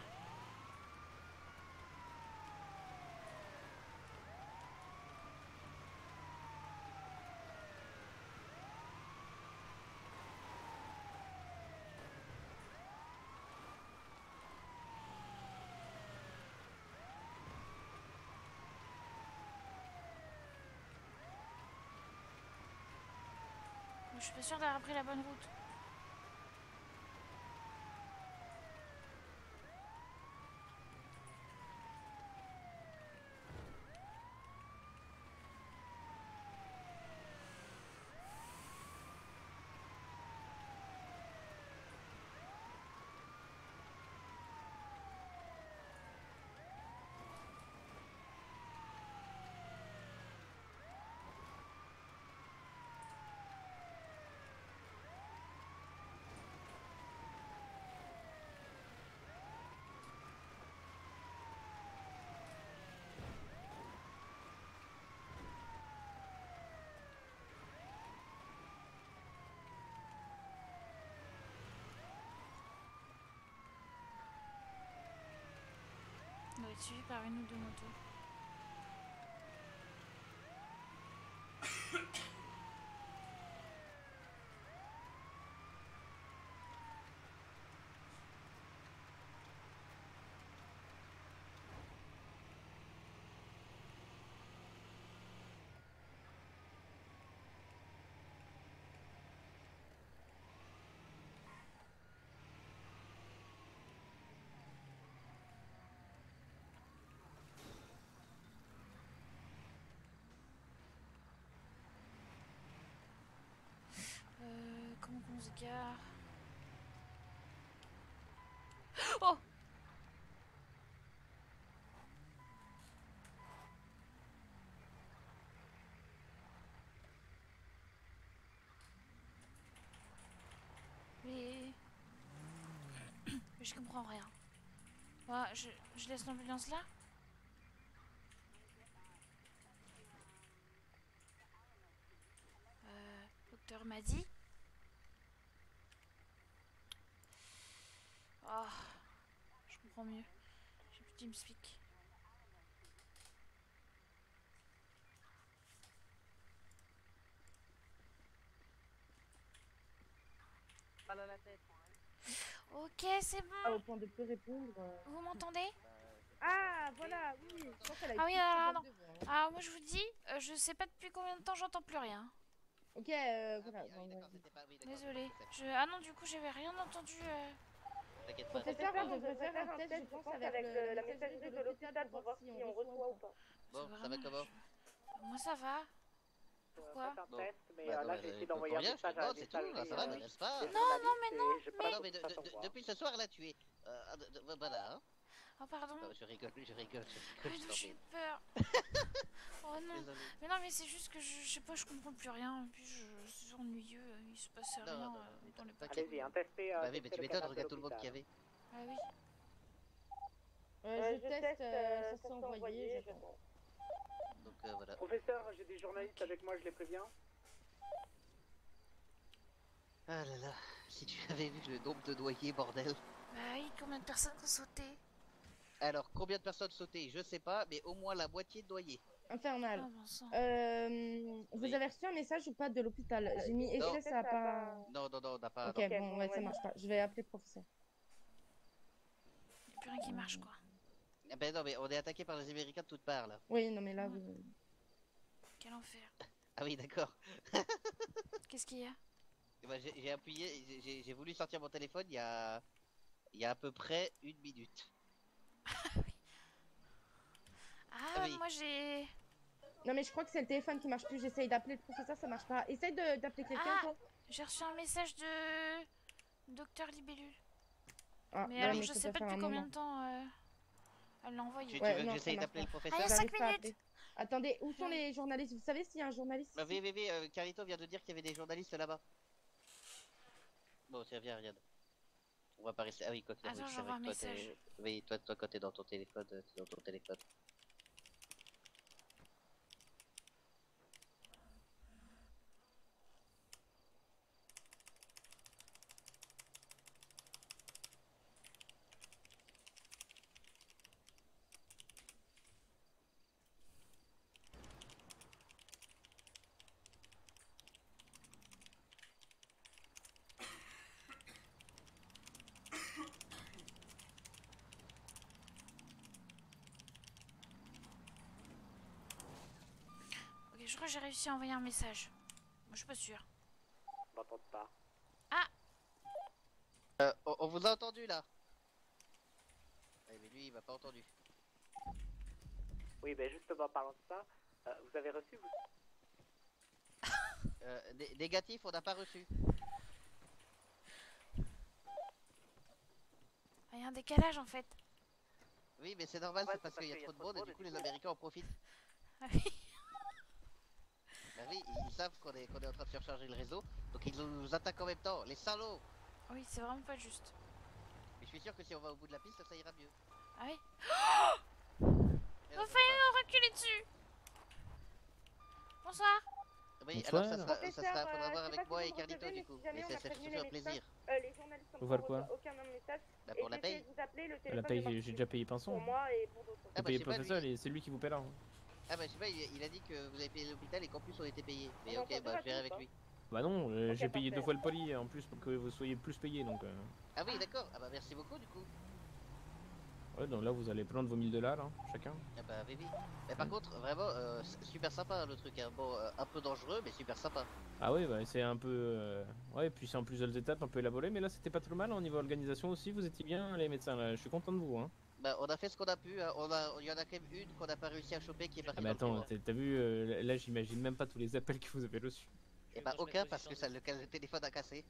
Je suis pas sûre d'avoir pris la bonne route. On doit être suivi par une ou deux motos. Comment qu'on se gare? Mais je comprends rien. Moi, je laisse l'ambulance là. Docteur m'a dit. Oh, je comprends mieux. J'ai plus TeamSpeak. Mal à la tête. Ok, c'est bon. Ah, au point de plus répondre. Vous m'entendez? Ah, voilà, oui. Je pense qu'elle a Ah oui, eu alors plus non. de devant, hein. Alors moi je vous dis, je sais pas depuis combien de temps j'entends plus rien. Ok, voilà. Désolée. Ah non, du coup j'avais rien entendu. T'inquiète pas. Professeur, on devrait faire un test, je pense, avec la messagerie de l'hôpital pour voir si on reçoit ou pas. Bon, ça va comment? Moi ça va. Pourquoi? un test, mais Bah, non, là mais j'ai essayé pour d'envoyer un rien, je message te à la demande, c'est tout, là, ça va, messagerie, n'est-ce pas? des Non, non, mais non, journalistes, et j'ai mais- Non, mais pas savoir. depuis ce soir, là, tu es... voilà, hein. Oh pardon. Non, je rigole, Ah, je non, t'en j'ai prie. peur. Oh non. Désolé. Mais non, mais c'est juste que je sais pas, je comprends plus rien. Et puis c'est ennuyeux, il se passe rien dans les t'inquiète. Allez-y, un testez. Bah oui, mais tu m'étonnes, regarde tout le monde qu'il y avait. Ah oui. Je teste, ça s'est envoyé, j'attends. Donc voilà. Professeur, j'ai des journalistes avec moi, je les préviens. Ah là là, si tu avais vu le nombre de noyés, bordel. Bah oui, combien de personnes ont sauté? Alors, combien de personnes sautaient? Je sais pas, mais au moins la moitié de noyés. Infernal. Oh, bon sang. Vous avez reçu un message ou pas de l'hôpital? J'ai mis Non. essai, ça a pas. Non, on n'a pas... Ok, non. bon, ouais, ça marche pas. Je vais appeler le professeur. Y'a plus rien qui marche quoi. Eh ben non, mais on est attaqué par les Américains de toutes parts, là. Oui, non, mais là, vous. Quel enfer. Ah oui, d'accord. Qu'est-ce qu'il y a? Eh ben, j'ai appuyé, j'ai voulu sortir mon téléphone il y a à peu près 1 minute. Ah, oui. moi j'ai. Non, mais je crois que c'est le téléphone qui marche plus. J'essaye d'appeler le professeur, ça marche pas. Essaye d'appeler quelqu'un, Ah, toi. j'ai reçu un message de Docteur Libellule. Ah, Mais ouais, alors mais je ça sais doit pas faire depuis un combien moment. de temps elle l'a envoyé. Tu veux que j'essaye d'appeler le professeur? Ah, il y a 5 J'arrive pas à minutes. appeler. Attendez, où sont les journalistes? Vous savez s'il y a un journaliste Bah, ici? oui, Carlito vient de dire qu'il y avait des journalistes là-bas. Bon, tiens, viens, regarde. On va pas rester... Ah oui, quoi que Attends, oui, c'est j'envoie vrai un que toi, message. oui, toi, quand t'es dans ton téléphone, t'es dans ton téléphone. Ok, je crois que j'ai réussi à envoyer un message. Moi je suis pas sûre. On m'entend pas. On vous a entendu, là. Ouais, mais lui, il m'a pas entendu. Oui, ben justement, parlant de ça, vous avez reçu vous... Négatif, on n'a pas reçu. Il y a un décalage en fait. Oui, mais c'est normal, c'est parce qu'il y a trop de monde et du coup les Américains en profitent. Ah oui. Bah oui, ils savent qu'on est en train de surcharger le réseau, donc ils nous attaquent en même temps, les salauds. Oui, c'est vraiment pas juste. Mais je suis sûr que si on va au bout de la piste, ça ira mieux. Ah oui. On a failli nous reculer dessus. Bonsoir. Oui, Bonsoir. alors ça sera, faudra voir je sais avec pas moi si et vous Carlito recevez, du mais coup. si jamais Mais on a c'est prévenu toujours un les plaisir. médecins, les journalistes Pour faire quoi? aucun message. Bah pour la Essayez paye. de vous appeler, le La téléphone paye, ne marche j'ai plus. déjà payé Pinson. Pour moi et pour d'autres. Ah J'ai bah payé je le sais pas, professeur, lui... et c'est lui qui vous paie là. Hein. Ah bah je sais pas, il a dit que vous avez payé l'hôpital et qu'en plus on était payé. Mais On ok, entend bah je tout verrai ou avec pas? lui. Bah non, Ok, j'ai payé parfait. 2 fois le poli en plus pour que vous soyez plus payé donc. Ah oui d'accord, ah bah merci beaucoup du coup. Ouais, donc là vous allez prendre vos 1000 $ hein, chacun. Ah bah oui oui. Mais par contre vraiment super sympa hein, le truc hein. Bon un peu dangereux mais super sympa. Ah ouais, bah c'est un peu. Ouais, puis c'est en plus des étapes un peu élaborées, mais là c'était pas trop mal au niveau organisation aussi, vous étiez bien les médecins là, je suis content de vous hein. Bah on a fait ce qu'on a pu, hein. Il y en a quand même une qu'on n'a pas réussi à choper qui est partie Ah mais dans le attends, bureau. t'as vu, là j'imagine même pas tous les appels que vous avez reçus. Et bah aucun parce que ça, le téléphone a cassé.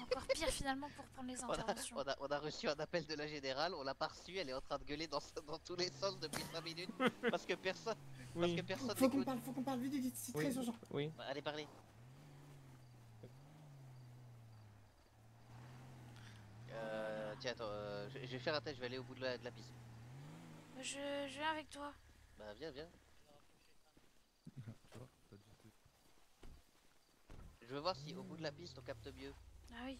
Encore pire finalement pour prendre les interventions. On a reçu un appel de la générale, on l'a pas reçu, elle est en train de gueuler dans tous les sens depuis 5 minutes parce que personne Oui. Faut qu'on parle vite, vite, c'est très urgent. Oui. Bah, allez parler. Tiens, attends, je vais faire un test, je vais aller au bout de la piste. Je viens avec toi. Bah, viens, viens. Je veux voir si au bout de la piste on capte mieux. Ah oui.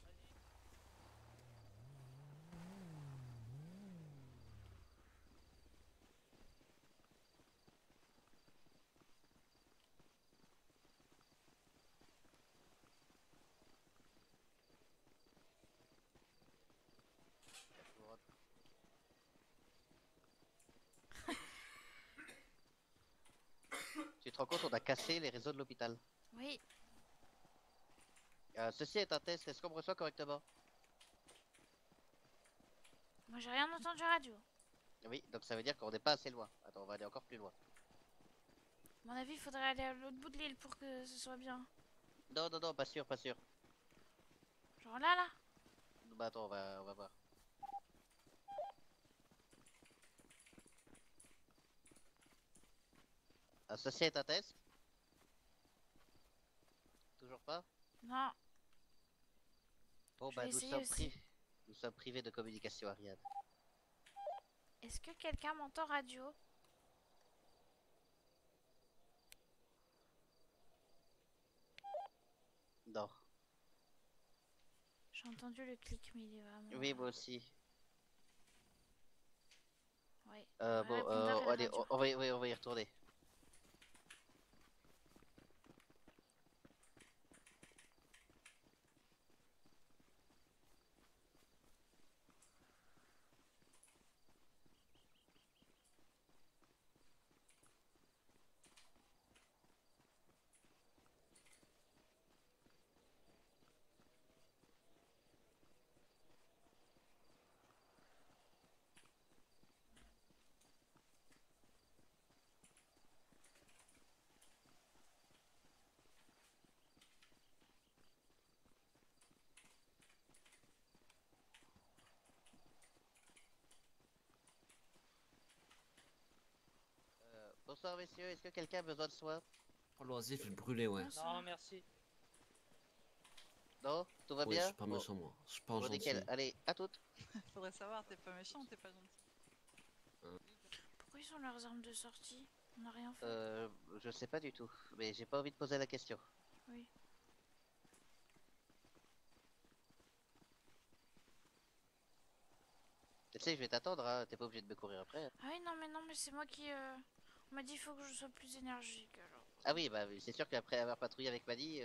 Tu te rends compte, on a cassé les réseaux de l'hôpital. Oui. Ceci est un test, est-ce qu'on me reçoit correctement? Moi j'ai rien entendu radio. Oui, donc ça veut dire qu'on n'est pas assez loin. Attends, on va aller encore plus loin. À mon avis, il faudrait aller à l'autre bout de l'île pour que ce soit bien. Non, non, non, pas sûr, pas sûr. Genre là, là. Bah attends, on va voir. Ceci est un test? Toujours pas? Non. Bon Je bah vais essayer aussi. nous sommes privés de communication, Ariane. Est-ce que quelqu'un m'entend radio? Non. J'ai entendu le clic, mais il est vraiment... Oui, moi aussi. Ouais. Bon, Répondeur et allez, radio. on va y retourner. Bonsoir messieurs, est-ce que quelqu'un a besoin de soins? Oh, l'oisif est brûlé, ouais. Non, merci. Non, tout va Oui, bien? je suis pas Bon. méchant, moi. Je suis pas Bon, gentil. nickel. Allez, à toutes. Faudrait savoir, t'es pas méchant, t'es pas gentil. Pourquoi ils ont leurs armes de sortie? On n'a rien fait. Je sais pas du tout, mais j'ai pas envie de poser la question. Oui. Tu sais, je vais t'attendre, hein. T'es pas obligé de me courir après. Hein. Ah oui, non, mais c'est moi qui... On m'a dit il faut que je sois plus énergique, alors. Ah oui, bah c'est sûr qu'après avoir patrouillé avec Maddy...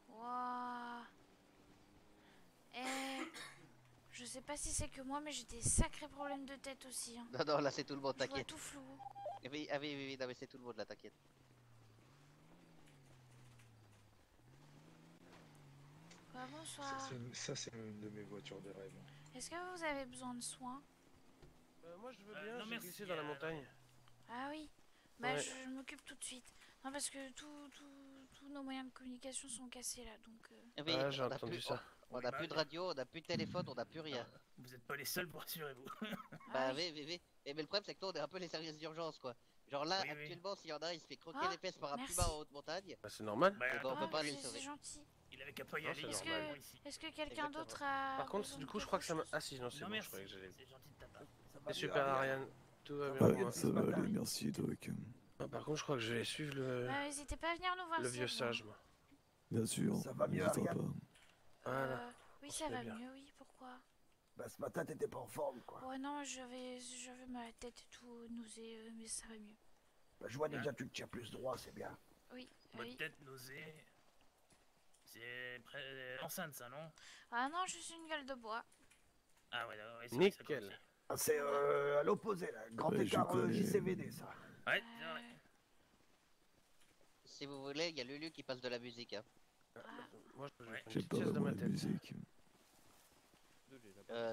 Wouah. Je sais pas si c'est que moi, mais j'ai des sacrés problèmes de tête aussi. Hein. Non, non, là c'est tout le monde, Je vois t'inquiète. tout flou. Oui, ah oui, oui, oui, non mais c'est tout le monde là, t'inquiète. Bah, bonsoir. Ça, c'est une de mes voitures de rêve. Est-ce que vous avez besoin de soins? Moi je veux bien, j'ai glissé dans la montagne. Ah oui. Bah, Ouais. je m'occupe tout de suite. Non, parce que tous nos moyens de communication sont cassés là, donc... Oui, Ah, j'ai on a entendu plus, ça. On a plus de radio, on a plus de téléphone, on a plus rien. Vous êtes pas les seuls, pour rassurez-vous. Bah oui, oui, oui. Mais le problème c'est que nous on est un peu les services d'urgence quoi. Genre là, Oui, oui. actuellement, s'il y en a un, il se fait croquer Ah, les fesses par un merci. puma en haute montagne. Bah, c'est normal. Bah, Eh ben, on peut pas aller le c'est sauver. gentil. Il avait qu'à pas y Non, aller. c'est Est-ce normal. que quelqu'un d'autre a... Par contre, besoin du de coup, je quelque crois que ça m'a. chose? Ah si, non, c'est Non, bon, je merci. croyais que j'allais. C'est gentil de ta part. C'est super, Ariane. Tout va bien pour moi. Ça va aller, merci, Doc. Ah, par contre, je crois que je vais suivre Bah, n'hésitez pas à venir nous voir. le si vieux y a besoin. sage, moi. Bien sûr. Ça va mieux, n'hésitera Ariane pas. Voilà. Oui, On ça se fait va bien. mieux, oui. Pourquoi? Bah, ce matin, t'étais pas en forme, quoi. Ouais, non, j'avais ma tête et tout nausée, mais ça va mieux. Bah, je vois déjà, tu te tiens plus droit, c'est bien. Oui, Bonne oui. tête, nausée. C'est enceinte ça, non? Ah non, je suis une gueule de bois. Ah ouais, ouais, c'est vrai que ça Nickel. commence. Ah, c'est à l'opposé, là. Grand Ouais, je écart connais. JCVD, ça. Ouais, c'est vrai. Si vous voulez, il y a Lulu qui passe de la musique. Hein. Moi, je vais Ouais. prendre une J'ai petite pas pièce de vraiment ma de tête. musique.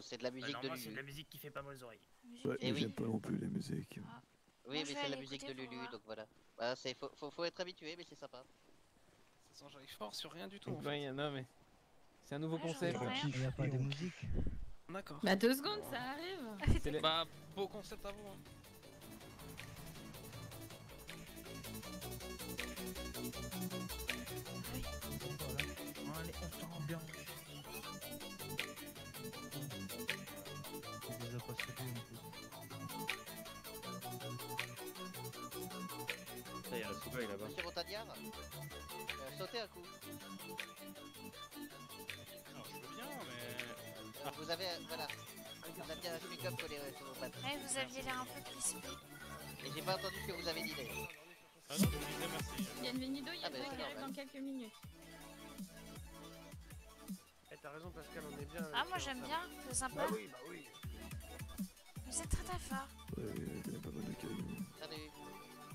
C'est de la musique de Normalement, c'est de Lulu. la musique qui fait pas mal aux oreilles. Ouais, Eh mais oui. j'aime pas non plus les musiques. Oui, Moi, mais je vais c'est la aller musique de écouter pour Lulu, voir. donc voilà. Bah, faut être habitué, mais c'est sympa. Ça sent j'arrive fort sur rien du tout. En Ouais, fait. non, mais. C'est un nouveau Ouais, j'en concept. sais rien. Il n'y a pas de musique. D'accord. Bah 2 secondes, ça arrive. C'est les- Bah, beau concept à vous. Hein. Allez, on s'ambiance. il y a la Souvaille là-bas. Monsieur Montagnard, sautez un coup. Alors, je veux bien, mais. Vous avez, voilà, vous aviez un pick-up collé sur vos pattes. Ouais, vous aviez l'air un peu crispé. Et j'ai pas entendu ce que vous avez dit d'ailleurs. Ah non, je disais merci. Bienvenido, il y a Ah, bah, deux c'est qui arrivent normal. dans quelques minutes. Eh, t'as raison, Pascal, on est bien. Ah, moi j'aime bien, c'est sympa. Bah oui. Vous êtes très très fort. Ouais, il y a pas mal d'accueil. Salut.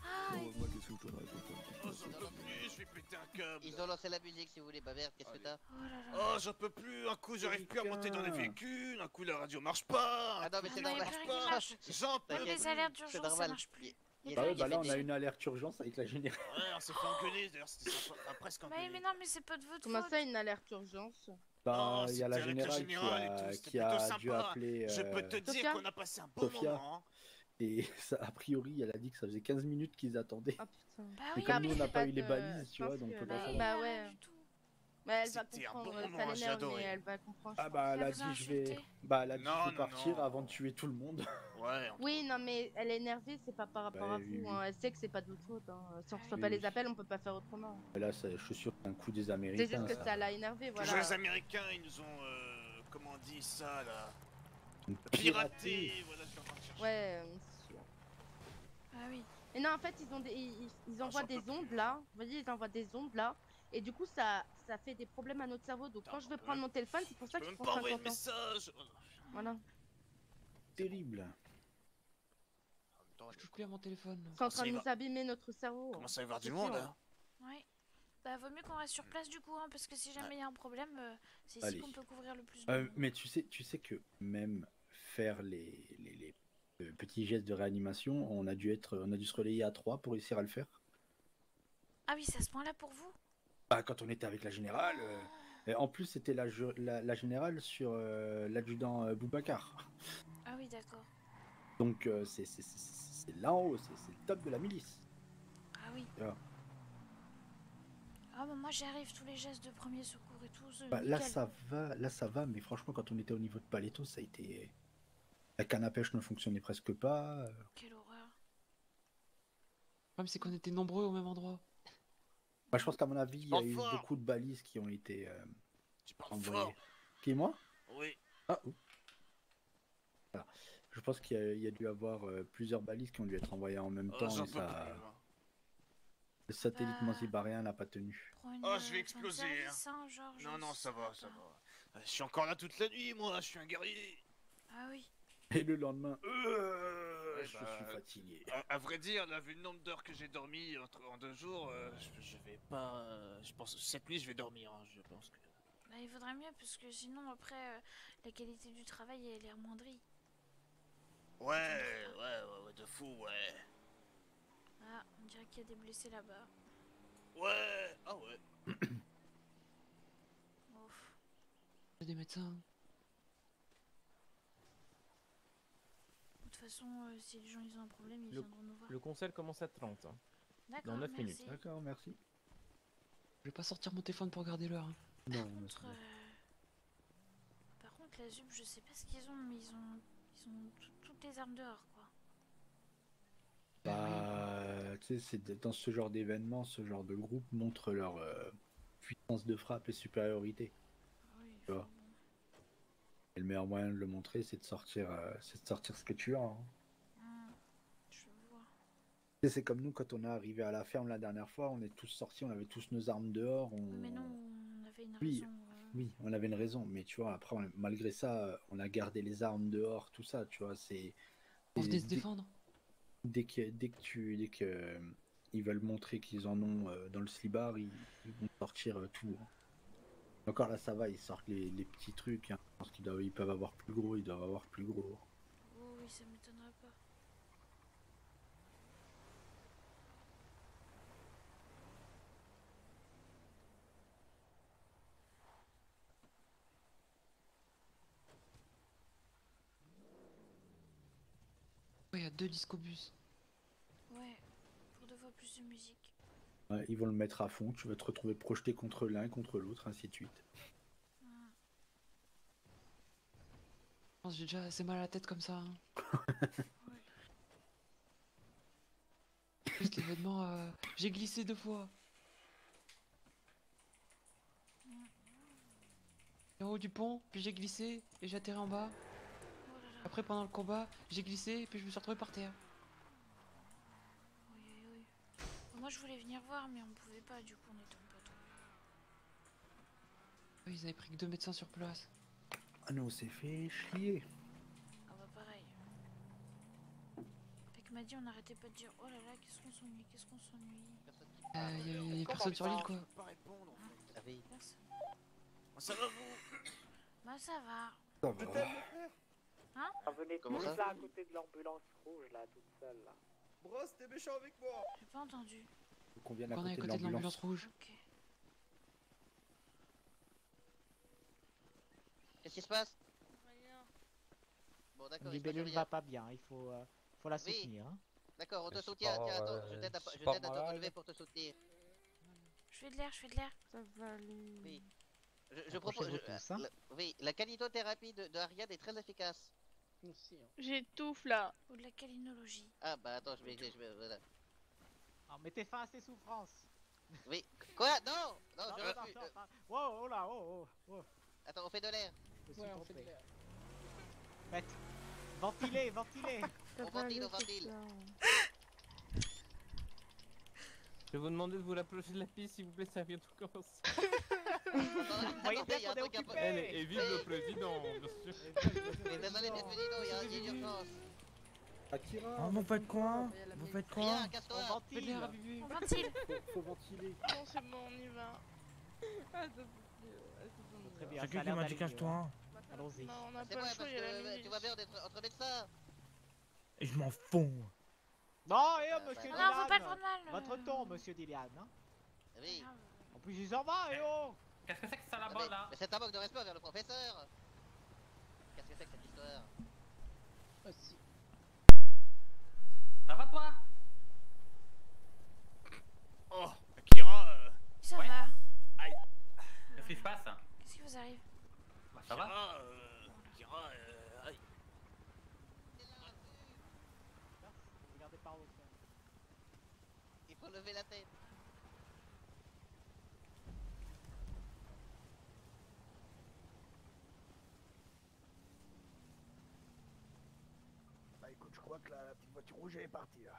Ah, Bon, moi, qu'est-ce que je dois répondre Oh, j'en peux plus, je vais péter un câble. Ils ont lancé la musique si vous voulez, bah merde, qu'est-ce que t'as? Oh, j'en peux plus, un coup j'arrive plus à monter dans les véhicules, un coup la radio marche pas. Ah non, mais c'est non, il y a normal. plus rien qui marche. J'en peux Même les alertes d'urgence, ça normal. marche plus. Il Bah y a- ouais, il y a bah là fait on a des- une alerte urgence avec la générale. Ouais, on s'est fait engueuler, d'ailleurs c'était sympa, enfin, presque engueuler. Mais non, mais c'est pas de votre Comment faute. ça, une alerte urgence? Bah Oh, il y a la c'était avec la générale générale et tout, qui c'était a plutôt dû sympa. appeler Je peux te dire Sophia qu'on a passé un bon Sophia. moment. Hein. et ça, a priori elle a dit que ça faisait 15 minutes qu'ils attendaient. Ah putain. Bah Et oui, comme mais nous on n'a c'est pas pas eu les de- balises, je tu vois, pense donc que- on peut pas bah, savoir. Bah rien ouais. du tout. Mais elle va C'était un comprendre, bon ça moment, j'ai l'énerve, mais adoré. elle va comprendre. Ah bah elle a Elle vous a dit je vais. insulté Bah elle a dit Non, je vais non, partir non. avant de tuer tout le monde. Ouais. Oui, non, mais elle est énervée, c'est pas par rapport Bah, à oui, vous. oui. Hein. Elle sait que c'est pas de votre faute. Hein. Si on reçoit Oui, pas oui. les appels, on peut pas faire autrement. Et là je suis sûr que c'est un coup des C'est Américains. juste que ça l'a énervé, Toujours voilà. les Américains, ils nous ont, comment on dit ça là, Une piraté. Voilà, je suis en train de chercher. Ouais, c'est sûr. Ah oui. Et non, en fait, ils ont ils envoient j'en peux des ondes là. Vous voyez, ils envoient des ondes là. Et du coup, ça fait des problèmes à notre cerveau. Donc, quand je veux prendre mon téléphone, c'est pour ça Je que peux je même prends pas envoyer 50 de ans. message. Voilà. Terrible. Je touche plus à mon téléphone. C'est en train de il nous abîmer notre cerveau. Commence à y avoir du C'est monde, sûr. hein. Ouais. Bah vaut mieux qu'on reste sur place du coup, hein, parce que si jamais il y a un problème, c'est ici Allez. qu'on peut couvrir le plus de monde. Mais tu sais que même faire les petits gestes de réanimation, on a dû se relayer à 3 pour réussir à le faire. Ah oui, c'est à ce point-là pour vous? Bah, quand on était avec la générale. Et en plus, c'était la générale sur l'adjudant Boubacar. Ah oui, d'accord. Donc, c'est là en haut, c'est le top de la milice. Ah oui. Tu vois. Ah bah moi j'arrive tous les gestes de premier secours et tout. Bah, là, nickel. ça va, mais franchement, quand on était au niveau de Paletto, ça a été. La canne à pêche ne fonctionnait presque pas. Quelle horreur. Le problème, c'est qu'on était nombreux au même endroit. Bah, je pense qu'à mon avis, il y a parles eu fort. beaucoup de balises qui ont été Tu parles envoyées. fort. Qui, moi? Oui. Ah, oups. Voilà. Je pense qu'il y a dû avoir plusieurs balises qui ont dû être envoyées en même Oh, temps. j'en Et peux ça... plus. moi. Le satellite Bah. manzibarien n'a pas tenu. Prends une, Oh, je vais fin de exploser. service, hein, genre, Non, je non, ça sais va, pas. ça va. Je suis encore là toute la nuit, moi, je suis un guerrier. Ah oui. Et le lendemain, Ouais, je bah, suis fatigué. À vrai dire, là, vu le nombre d'heures que j'ai dormi en 2 jours, je vais pas. Je pense cette nuit, je vais dormir. Hein, je pense que. Bah il vaudrait mieux parce que sinon après la qualité du travail elle est amoindrie. Ouais, de fou, ouais. Ah, on dirait qu'il y a des blessés là-bas. Ouais, ah ouais. Ouf. Il y a des médecins. De toute façon, si les gens ils ont un problème, ils Le, viendront nous voir. le concert commence à 30. Hein. D'accord, Dans 9 merci. minutes. D'accord, merci. Je vais pas sortir mon téléphone pour regarder l'heure. Hein. Non, Par contre, la ZUP, je sais pas ce qu'ils ont, mais ils ont toutes les armes dehors, quoi. bah, tu sais, dans ce genre d'événement, ce genre de groupe montre leur puissance de frappe et supériorité. Oui, Tu vois. Et le meilleur moyen de le montrer, c'est de sortir ce que tu as. Hein. Je vois. Tu sais, c'est comme nous quand on est arrivé à la ferme la dernière fois, on est tous sortis, on avait tous nos armes dehors. Mais non, on avait une Oui, raison. oui, on avait une raison, mais tu vois, après, malgré ça, on a gardé les armes dehors, tout ça, tu vois, c'est... On venait se dès- défendre. Dès que ils veulent montrer qu'ils en ont dans le slibard, ils vont sortir tout. Hein. Encore là, ça va, ils sortent les petits trucs. Hein. Je pense ils peuvent avoir plus gros, ils doivent avoir plus gros. Oh oui, ça m'étonnerait pas. Ouais, il y a 2 discobus. Ouais, pour 2 fois plus de musique. Ouais, ils vont le mettre à fond, tu vas te retrouver projeté contre l'un, contre l'autre, ainsi de suite. Je pense que j'ai déjà assez mal à la tête comme ça. Hein. Juste l'événement, j'ai glissé 2 fois. En haut du pont, puis j'ai glissé et j'ai atterri en bas. Après, pendant le combat, j'ai glissé et puis je me suis retrouvé par terre. Oui, oui, oui. Moi je voulais venir voir, mais on pouvait pas, du coup on était en bateau. Oui, ils avaient pris que 2 médecins sur place. Ah non, on s'est fait chier. Ah bah pareil. Avec Maddy, on n'arrêtait pas de dire oh là là, qu'est-ce qu'on s'ennuie, qu'est-ce qu'on s'ennuie. Y a personne sur l'île quoi. Je peux pas répondre en fait. Ah oui. Personne. Ça va vous? Bah ça va. Ça Je va. t'aime mon frère. Hein? Ah, venez Comment tous ça là à côté de l'ambulance rouge là, toute seule là. Bros, t'es méchant avec moi. J'ai pas entendu. Qu'on vienne à On est à côté côté de l'ambulance rouge. Ok. Qu'est-ce qui se passe? Bon, d'accord, il se passe Libellule rien. va pas bien, il faut la Oui. soutenir. Hein. D'accord, on te Le soutient. sport, Tiens, attends, je t'aide à sport te malade. relever pour te soutenir. Je fais de l'air, je fais de l'air. Ça va aller. Oui. Je propose. Approchez-vous tous, hein. Oui, la canitothérapie de Ariad est très efficace. J'étouffe là. Ou de la câlinologie. Ah bah attends, voilà. Alors, mettez fin à ces souffrances. Oui. Quoi? Non! Non, Non, je non, refuse. non, non. Wow, oh là, oh. Attends, on fait de l'air. Je me suis trompé. Faites. Ventilez, ventilez. On ventile, on ventile. Je vais vous demander de vous l'approcher de la piste, s'il vous plaît, ça va bientôt commencer. Vous voyez bien qu'on est occupé. Et vive le président, bien sûr. Mais désolé, monsieur Dino, il y a une urgence. Akira, Oh, vous faites quoi? Vous faites quoi? Rien, casse-toi. On ventile. On ventile. faut ventiler. Non, c'est bon, on y va. Très bien, C'est ça qui a qui l'air m'a d'aller dit mieux, cache-toi? hein. Allons-y. Non, on n'a C'est pas vrai, le choix, parce il y a la que milice. tu vois bien d'être entre médecins. Et je m'en fous. Non, et oh, monsieur bah, Dylan. Non, faut pas le prendre mal. Votre ton, monsieur Dylan. Hein. Oui. En plus, il s'en va, et oh. Qu'est-ce que c'est que ça Ah, là-bas là? mais c'est un manque de respect envers le professeur. Qu'est-ce que c'est que cette histoire? Ça va toi? Oh, Akira. Ça Ouais. va. Aïe. Qu'est-ce qui se passe? Qu'est-ce qui vous arrive? Bah ça va? Akira, aïe. Regardez par où. Il faut lever la tête. Bah écoute, je crois que la petite voiture rouge elle est partie là.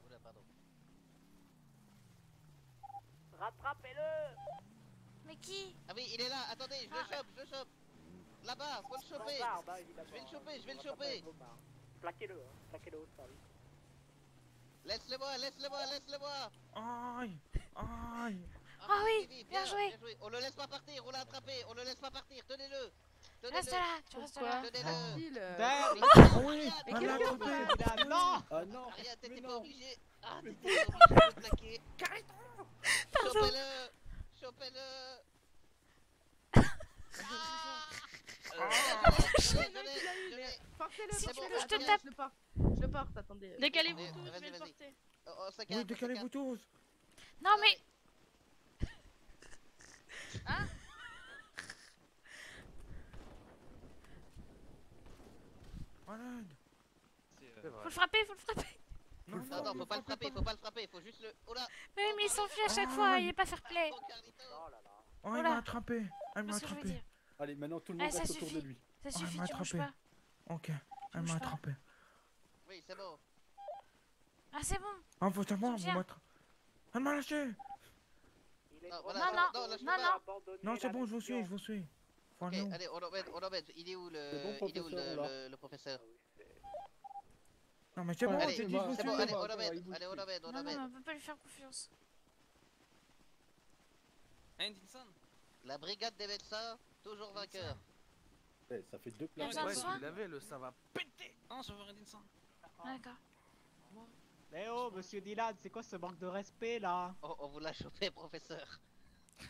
Oula, pardon. Rattrapez-le. Mais qui? Ah oui, il est là, attendez, je le chope. Là-bas, faut le choper. Bombarde, hein, évidemment. Je vais le choper, je vais le On va pas choper. faire bombarde. Plaquez-le, hein. Plaquez-le au sol. Laisse-le-moi. Aïe. Aïe. Ah oui, bien joué. On le laisse pas partir, on l'a attrapé, on le laisse pas partir, tenez-le. Reste là, tu restes là. Tenez-le. Ah oui, Mais elle l'a qu'est-ce attrapé. que tu fais? Non. Ah non. Ariane, t'étais mais pas non. obligé. Ah, t'étais pas obligé de le plaquer. Pardon. Chopez-le. Portez-le, Si tu portez-le. veux, je te Attendez, tape. Je le porte, attendez. Décalez-vous Vas-y, tous, je vais vas-y. le porter. On se Oui, calme, décalez-vous tous. Non mais. Malade. Faut le frapper, faut le frapper. Non, faut pas le frapper, faut juste le... Oh là. Mais oui, mais il s'enfuit à chaque fois, il est pas fair play. Oh là là. Oh, elle Oula. m'a attrapé. Elle m'a C'est ce que je veux attrapé. dire. Allez, maintenant tout le Ah, monde ça reste autour de suffit. lui. Ça Oh, elle suffit, m'a tu bouges attrapé. pas. Ok, elle bouges m'a pas. attrapé. Oui, c'est bon. Ah, c'est bon. Ah, faut savoir, vous Viens. m'attrapez. Elle m'a lâché. Il est Non, trop voilà, Non, tard. non, lâche non, pas. non. Abandonnez Non, c'est la bon, je vous suis, mission. je vous suis. Faut Ok, aller où? allez, on l'embête. Il est où C'est bon, il est où professeur, là. le professeur? Non, mais c'est bon, Allez, j'ai dit je vous c'est suis. bon, allez, va, on ça va, l'embête. il bouge Allez, on plus. l'embête, on Non, non, mais l'embête. on peut pas lui faire confiance. Hein, Dinson? La brigade des médecins, toujours vainqueur. Eh, ça fait 2 Il y a places. besoin de Ouais, soins tu l'avais, le ça va péter. Non, je veux rien Dinson. D'accord. Mais oh, monsieur Dylan, c'est quoi ce manque de respect là? On vous l'a chopé, professeur.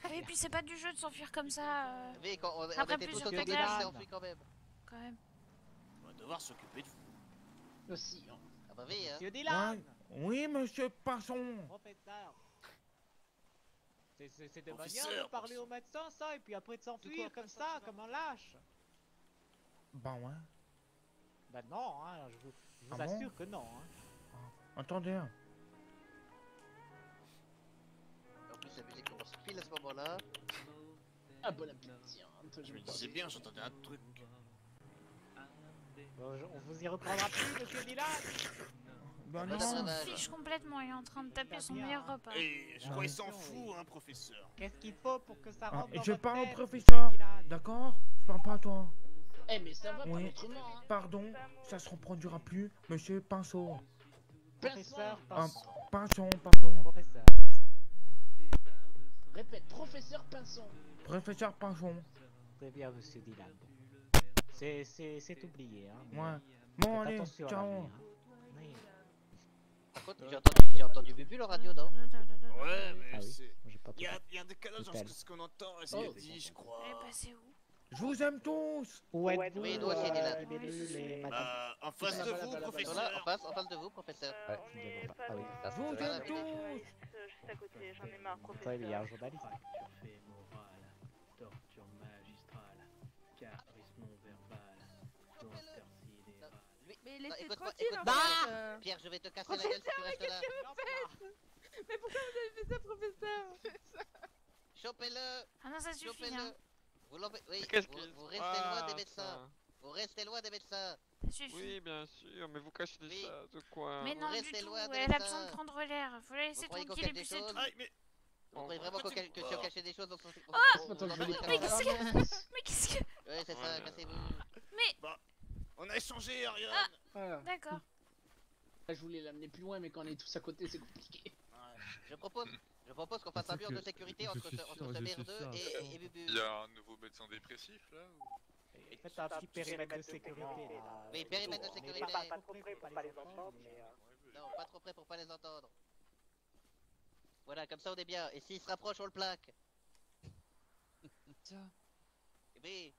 Ah oui, puis c'est pas du jeu de s'enfuir comme ça. Oui, quand on Après était tous plusieurs autour de étages. lui, on s'est enfui quand même. Quand même. On va devoir s'occuper de vous. Aussi. Ah bah oui, hein. Monsieur Dylan. Ouais. Oui, monsieur Passon. Professeur. C'est de manière Professeur, de parler au médecin ça, et puis après de s'enfuir comme ça, comme un lâche. Bah ouais. Bah non, hein, je Je vous Ah bon assure que non. Hein. Attendez. En plus, la musique commence pile à ce moment-là. Ah, bon appétit. Hein. Je me disais bien, j'entendais un truc. Bon, on vous y reprendra plus, monsieur Dylan. Bah Il s'en fiche complètement, il est en train de taper son meilleur repas. Et je crois qu'il s'en fout, hein, professeur. Qu'est-ce qu'il faut pour que ça rentre dans Je votre parle au tête, professeur, d'accord? Je parle pas à toi. Eh, mais ça va pas Oui, autrement. Hein. pardon, ça se reproduira plus, monsieur Pinceau. Professeur Pinson. Pinson, pardon. Professeur. Répète, professeur Pinson. Professeur Pinson. Très bien, monsieur Dylan. C'est oublié. Hein, mais Ouais. Bon, faites allez, attention à ciao. l'avenir, hein. Oui. Par contre, j'ai entendu Bubu la radio, non? Ouais, mais Ah oui, c'est. j'ai pas Il y a tout un décalage entre ce qu'on entend et ce qu'il dit, je crois. Elle est passée où? Je vous aime tous. Où êtes-vous, Oui, nous aussi, Dylan. les bébés, les madames? En face de vous, professeur. En face de vous, professeur. Ouais, je ne vois pas. Ah oui. Je vous aime tous. Juste à côté, j'en ai marre, professeur. Très bien, journaliste. Fait morale, torture magistrale, charisme non verbal, intersidéral. Mais laissez écoute-moi, tranquille, écoute-moi. en fait. Pierre, je vais te casser la gueule si tu restes là. Mais pourquoi vous avez fait ça, professeur? Chopez-le. Ah non, ça suffit, Chopez-le. hein. Vous l'empêchez. Oui, Qu'est-ce vous qui- restez loin des Ah, médecins. ça. Vous restez loin des médecins. Ça suffit. Oui, bien sûr, mais vous cachez des choses ou quoi? Mais non, du restez tout, loin des elle a médecins. besoin de prendre l'air. Faut la laisser croyez qu'on tranquille et cache puis des c'est choses tout. Aïe, mais. Vous croyez vraiment que si on cachait des choses, on s'en Ah on s'en Mais sortirait qu'est-ce pas. que... Mais qu'est-ce que... Ouais, c'est ça, cassez-vous. Mais... Bah, on a échangé, Ariane. Voilà. D'accord. Là, je voulais l'amener plus loin, mais quand on est tous à côté, c'est compliqué. Je propose qu'on fasse un mur de sécurité entre ce merdeux et Bubu. Il y a un nouveau médecin dépressif là ou... Faites un petit périmètre de sécurité. Là. Oui, périmètre de sécurité. Pas trop près pour pas les entendre, mais... Non, pas trop près pour pas les entendre. Voilà, comme ça on est bien. Et s'il se rapproche, on le plaque. Ça. Eh ben,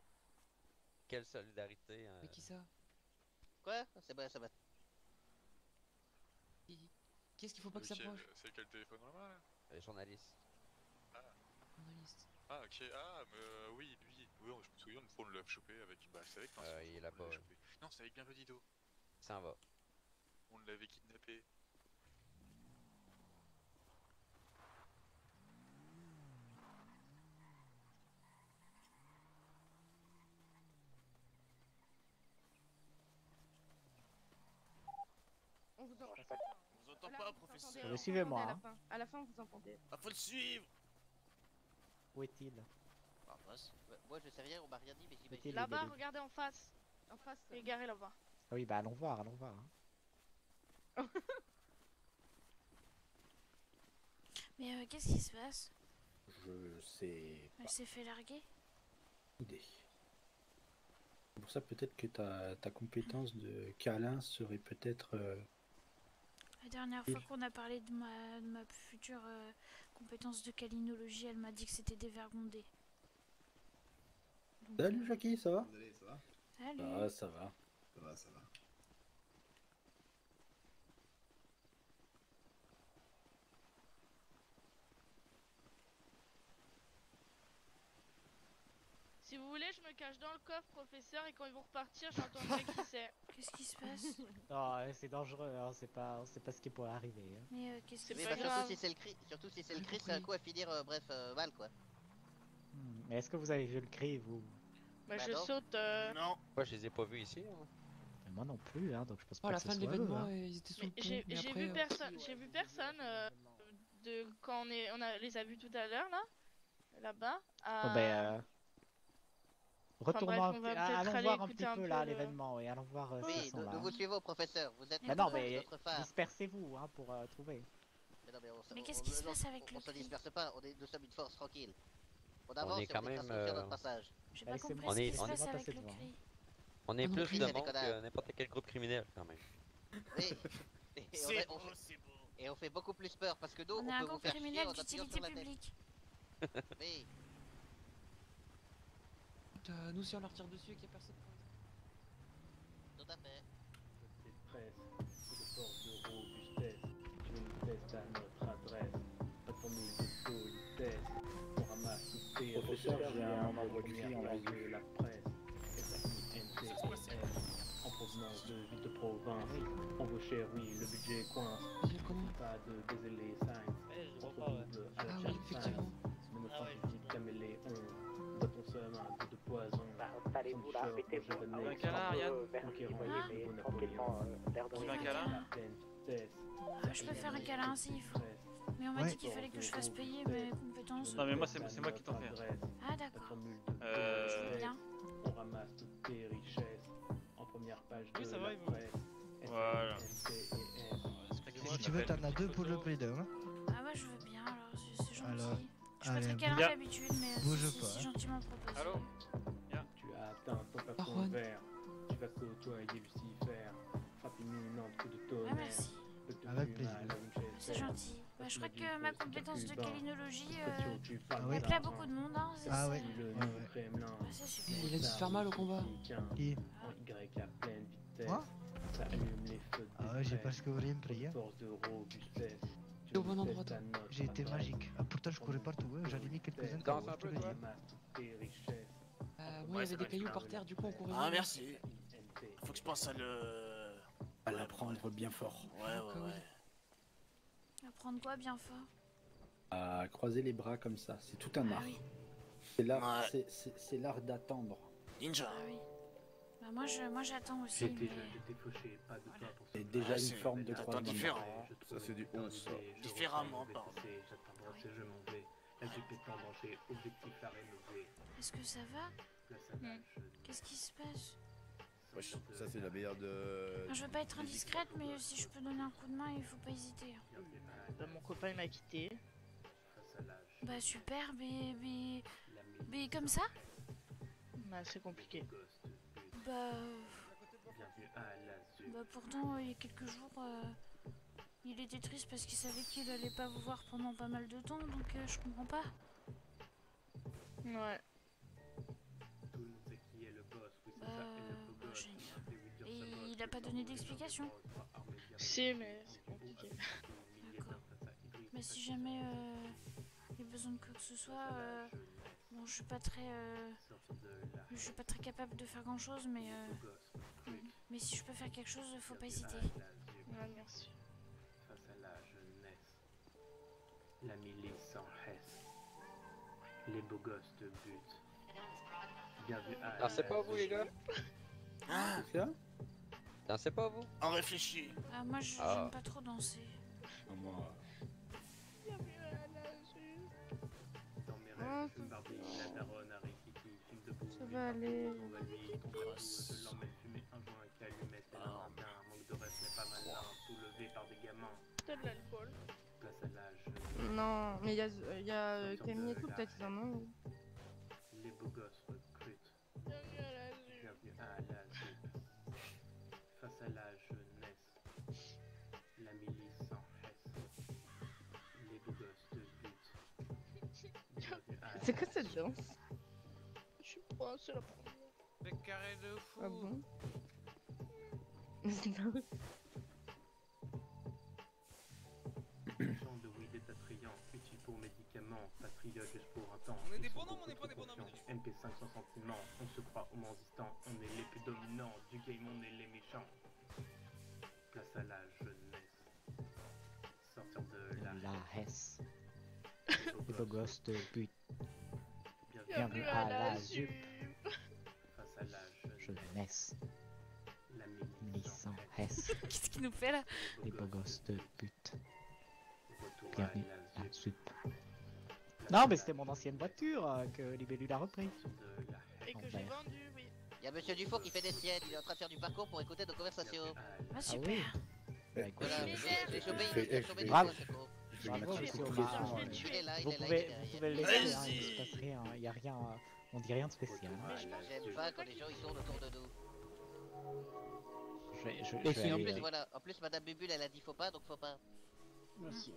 Quelle solidarité. Mais qui ça? quoi? C'est bon, ça va. Qu'est-ce qu'il faut pas que ça s'approche? C'est quel téléphone normal là? Les journalistes. Journaliste. Ah ok, ah mais oui, lui, oui, je me souviens une fois on l'a chopé avec, bah c'est avec Vincent. Il est là-bas. On l'a chopé. Non, c'est avec Bienvenido. Ça en va. On l'avait kidnappé. On vous entend. On vous entend pas, professeur. Vous suivez-moi. Hein. À la fin, vous entendez. Ah, faut le suivre. Où est-il? Moi je sais rien, on m'a rien dit, mais j'imagine. Est-il Là-bas, libellé? regardez en face. En face, il est garé là-bas. Ah oui, bah allons voir, allons voir. Hein. Mais qu'est-ce qui se passe? Je sais Elle pas. s'est fait larguer? Idée. C'est pour ça peut-être que ta compétence de câlin serait peut-être... La dernière fois qu'on a parlé de ma future compétence de câlinologie, elle m'a dit que c'était dévergondé. Donc, Salut Jackie, ça va? Salut, ça va? Salut. Ah, ça va. Ça va, ça va. Si vous voulez, je me cache dans le coffre, professeur, et quand ils vont repartir, j'entendrai qui c'est. Qu'est-ce qui se passe? Non, c'est dangereux, hein. on sait pas ce qui pourrait arriver. Hein. Mais qu'est-ce qui Oui, se bah, passe? surtout si c'est le cri, c'est un coup à finir, mal quoi. Mais est-ce que vous avez vu le cri, vous? Bah, Bah je non. saute. Non. Moi, je les ai pas vus ici. Hein. Moi non plus, hein, donc je pense Oh, pas à la que ce fin de soit eux, l'événement, hein. ils étaient sous le Mais pont. j'ai mais j'ai après, vu personne, de quand les a vus tout à l'heure là, là-bas. Oh, ben, retournons, bref, on va peut-être allons aller voir un écouter petit un peu peu là le- l'événement et allons voir Oui, s'ils sont là. nous vous suivons, professeur. Vous êtes Mais non, notre mais phare. dispersez-vous hein, pour trouver. Mais non, Mais qu'est-ce qui se passe avec le On se cri? disperse pas, nous sommes une force tranquille. On avance est et quand on est même, sur notre passage. J'ai pas compris on ce est- qui se on est passe pas avec passé le devant. cri. On est non plus plus, de c'est des monde que connards. n'importe quel groupe criminel quand même. Oui. Et C'est on beau, fait- c'est beau. Et on fait beaucoup plus peur parce que nous, On on est un peut vous groupe faire chier criminel en appuyant d'utilité sur la tête. publique. Oui. nous, si on leur tire dessus et qu'il y a personne pour les... Tout à fait. Cette presse, c'est le port de robustesse. Tu veux une test à notre adresse. La formule de politesse. On ramasse tout tes Professeur, j'ai un envoi de première cri en page live. de la presse. NTM. En provenance de ville de province. On veut cher, oui, le budget coince. Pas de baiser les signs. je vois Entre pas, ouais. double à la Ah oui, chaîne effectivement. Mais notre physique caméléon. Bâton seul, un peu de poison. Installez-vous là, mettez-vous Un câlin, Ariane. merci, voyez, mais tranquillement, l'air de Tu veux un rien. câlin Je peux faire un câlin s'il faut. Mais on m'a Ouais. dit qu'il fallait que je fasse payer mes compétences. Non, mais moi, c'est moi qui t'en fais. Ah d'accord. Euh... Bien. On ramasse toutes tes richesses en première page de Oui, ça va, la Ivo. presse. Voilà. Si tu veux, t'en as deux pour le prix d'un. hein. Ah ouais, je veux bien alors, c'est gentil. Alors, Je suis pas très allez, câlin bouge- d'habitude, mais bouge c'est pas, si hein. gentiment proposé. Allô? Tu as atteint ton plafond vert. Tu vas côtoyer Lucifer. Frappe imminente coup de Ah tonnerre. merci. Avec plaisir. C'est gentil. Bah, je crois que ma compétence de câlinologie Ah oui. plaît à beaucoup de monde. Hein, c'est Ah ça. ouais. C'est super. Il a dû se faire mal au combat. Qui En Y à pleine vitesse. Moi Ça allume les feux de Ah ouais, j'ai presque rien pris. Hein. force de robustesse. T'es au bon endroit, toi. J'ai été magique. Ah, pourtant, je courais partout. Hein. J'en ai mis quelques-uns. Danse KO, un je te peu, le dis. toi. Moi, il y avait des cailloux par terre, du coup, on courait. Ah, merci. Faut que je pense à le. À la prendre bien fort. Ouais. Apprendre quoi bien fort? À croiser les bras comme ça, c'est tout un art. oui. C'est l'art, Ouais. c'est l'art d'attendre. Ninja. Ah oui. Bah moi j'attends aussi. Mais... J'étais fauché, pas de toi pour C'est déjà une c'est- forme de t'attends croisement de différent. bras. Ça, c'est du 11, ça. Différemment, pardon. J'attends, je m'en vais. La jupe est en danger, objectif à rénover. Est-ce que ça va? La savage. Qu'est-ce qui se passe? Wesh, ça, c'est la meilleure de. Je veux pas être indiscrète, mais si je peux donner un coup de main, il faut pas hésiter. Mon copain il m'a quitté. Bah super, mais comme ça? Bah c'est compliqué. Bah pourtant il y a quelques jours il était triste parce qu'il savait qu'il allait pas vous voir pendant pas mal de temps, donc je comprends pas. Ouais. Bon, génial. Et il a pas donné d'explication? Si mais c'est compliqué. D'accord. Mais si jamais il y a besoin de quoi que ce soit, bon je suis pas très capable de faire grand chose, mais si je peux faire quelque chose, faut pas hésiter. Ouais, merci. Face à la jeunesse, la milice en hesse, les beaux gosses de but. Bienvenue à Dansez pas vous les gars? Ah, C'est ça? Dansez pas vous? on réfléchit. Ah moi j'aime pas trop danser. Moi, Dans mes rêves, je fume Barbie, la daronne, Harry, Kiki, fume debout. Ça va aller. On va lui je l'emmène fumer un joint avec l'allumette et un matin. Manque de reste n'est pas malin, soulevé par des gamins. T'as de l'alcool? Place à l'âge. Non, mais il y a Camille et tout, peut-être ils en ont. Les beaux gosses recrutent. Bienvenue à la ZUP. Face à la jeunesse, la milice en hesse, les beaux gosses de but. Bienvenue à C'est la quoi cette danse? Je sais pas, c'est la première. Le carré de fou. Ah bon? Champ de weed est attrayant, utile pour médicaments, patriote juste pour un temps. On est Ils dépendant, sont mais on n'est pas beaucoup dépendant, trop confiants. MP5 sans sentiment, on se croit au insistant, on est les plus dominants, du game on est les méchants. Place à la jeunesse, sortir de la La Hesse. Les Les beaux gosses de but. Bienvenue à la ZUP. Face à la Jeunesse. la Milice en Hesse. Qu'est-ce qu'il nous fait là? Les beaux gosses de but. retour à Bienvenue la à ZUP. Non, mais c'était mon ancienne voiture que Libellule a repris. Et que j'ai vendu, oui. Il y a Monsieur Dufour qui fait des siennes, il est en train de faire du parcours pour écouter nos conversations. Ah super. Bah, écoute, Voilà, j'ai chopé une Bravo. Bravo, Bravo, monsieur monsieur Omar. Omar. Il est là, Vous il est là, pouvez, il est vous pouvez le derrière. laisser, hein, il se passe rien, il y a rien, on dit rien de spécial. hein. J'aime pas quand les gens ils tournent autour de nous. Je Et vais si en aller, plus, voilà, en plus Madame Bubule elle a dit faut pas, donc faut pas. Merci.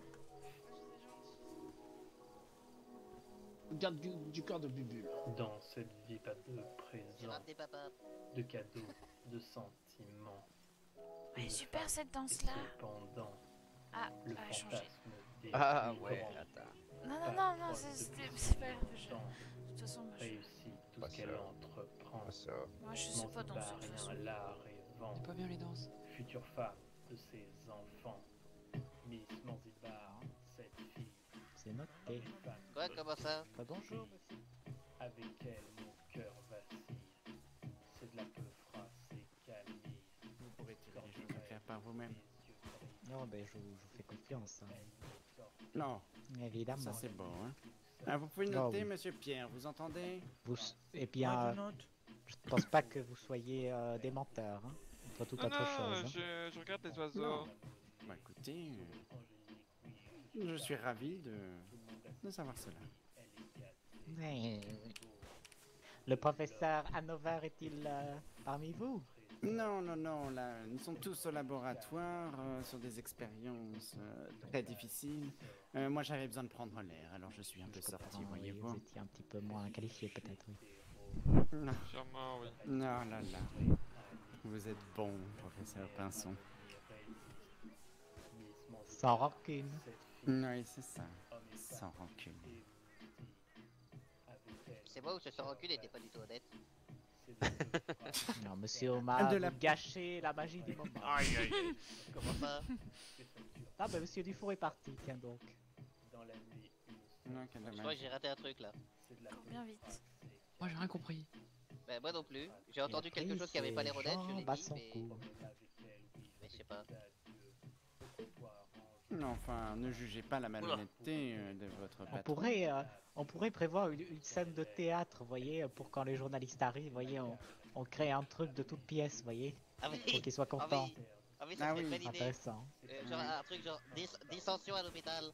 Garde du corps de Bubule. Dans cette vie, pas de J'ai présent, ramené papa. de cadeaux, de sentiments. Ouais, super cette danse là. Cependant, Ah, le elle a changé. fantasme des Ah ouais, migrants attends. Non, c'est pas grave. De toute façon, moi je. réussit tout Pas ce qu'elle ça. entreprend. Pas ça. Moi je sais pas danser de toute façon. L'art est avant. C'est pas bien les danses. Future femme de ses enfants. Miss Manzibar, cette fille. C'est noté. Quoi, comment ça? Bonjour, monsieur. Avec elle, mon cœur vacille. C'est de la peu c'est calmie. Vous pourrez tirer les choses à faire par vous-même. Non, ben je vous fais confiance. Hein. Non. Évidemment. Ça c'est bon, hein. Ah, vous pouvez Ah, noter, oui. monsieur Pierre, vous entendez? Eh bien, je pense pas que vous soyez des menteurs, hein, entre toute autre chose. Hein. Je regarde les oiseaux. Non. Bah écoutez, je suis ravi de savoir cela. Mais, le professeur Hanover est-il parmi vous? Non, non, non, là, nous sommes tous au laboratoire sur des expériences très difficiles. Moi, j'avais besoin de prendre l'air, alors je suis un peu sorti, voyez-vous. Vous étiez un petit peu moins qualifié, peut-être, oui. Non. Sûrement, oui. Non, là, là. Vous êtes bon, professeur Pinson. Sans rancune. Oui, c'est ça. Sans rancune. C'est moi ou ce sans rancune n'était pas du tout honnête? Non, monsieur Omar, De la- vous gâchez la magie du moment. Aïe, aïe, aïe. Comment ça? Ah, ben monsieur Dufour est parti, tiens donc. Non, quel Je crois que dommage. j'ai raté un truc là. Cours bien vite. Moi j'ai rien compris. Ben, moi non plus. J'ai entendu quelque chose qui avait pas l'air honnête, je l'ai dit, mais je sais pas. Non, enfin, ne jugez pas la malhonnêteté de votre patron. On pourrait prévoir une scène de théâtre, vous voyez, pour quand les journalistes arrivent, vous voyez, on crée un truc de toute pièce, vous voyez, Ah oui. pour qu'ils soient contents. Ah oui, ça serait une belle idée. Intéressant. Genre un truc genre dissension à l'hôpital.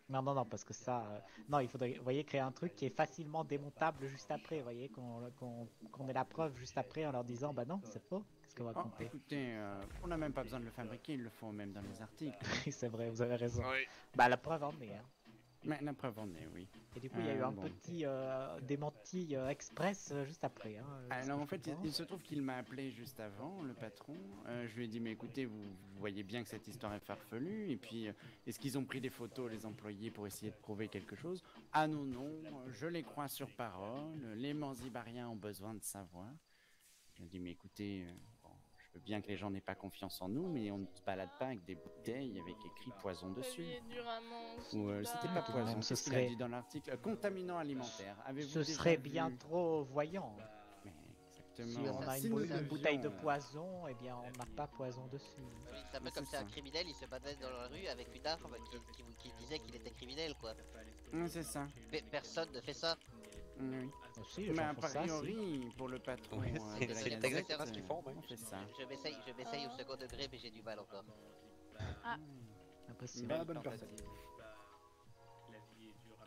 Non, non, non, parce que ça... non, il faudrait, vous voyez, créer un truc qui est facilement démontable juste après, vous voyez, qu'on ait la preuve juste après en leur disant, bah non, c'est faux, qu'est-ce qu'on va Oh, compter. écoutez, on n'a même pas besoin de le fabriquer, ils le font même dans les articles. C'est vrai, vous avez raison. Oui. Bah la preuve en est, hein. Mais la preuve en est, oui. Et du coup, il y a eu un bon. petit démenti express juste après. Hein, Alors en fait, il se trouve qu'il m'a appelé juste avant, le patron. Je lui ai dit, mais écoutez, vous voyez bien que cette histoire est farfelue. Et puis, est-ce qu'ils ont pris des photos, les employés, pour essayer de prouver quelque chose? Ah non, non, je les crois sur parole. Les Manzibariens ont besoin de savoir. Je lui ai dit, mais écoutez, bon, je veux bien que les gens n'aient pas confiance en nous, mais on ne se balade pas avec des bouteilles avec écrit poison dessus. Ou c'était pas Tout de poison, même, ce c'est ce qu'il a serait- dit dans l'article. Contaminant alimentaire. Avez-vous Ce déjà serait vu- bien trop voyant. Si Exactement. on a Si une, nous une avions, bouteille de poison, eh bien on n'a pas poison dessus. Oui, c'est un peu comme si un criminel il se battait dans la rue avec une arme qui disait qu'il était criminel quoi. C'est ça. Personne ne fait ça. Oui. Aussi, Mais a priori, pour le patron Oui, de la c'est Gazette, exactement ce qu'ils font, on fait ça. Je m'essaye au second degré mais j'ai du mal encore. Ah. Impossible. Pas la bonne personne.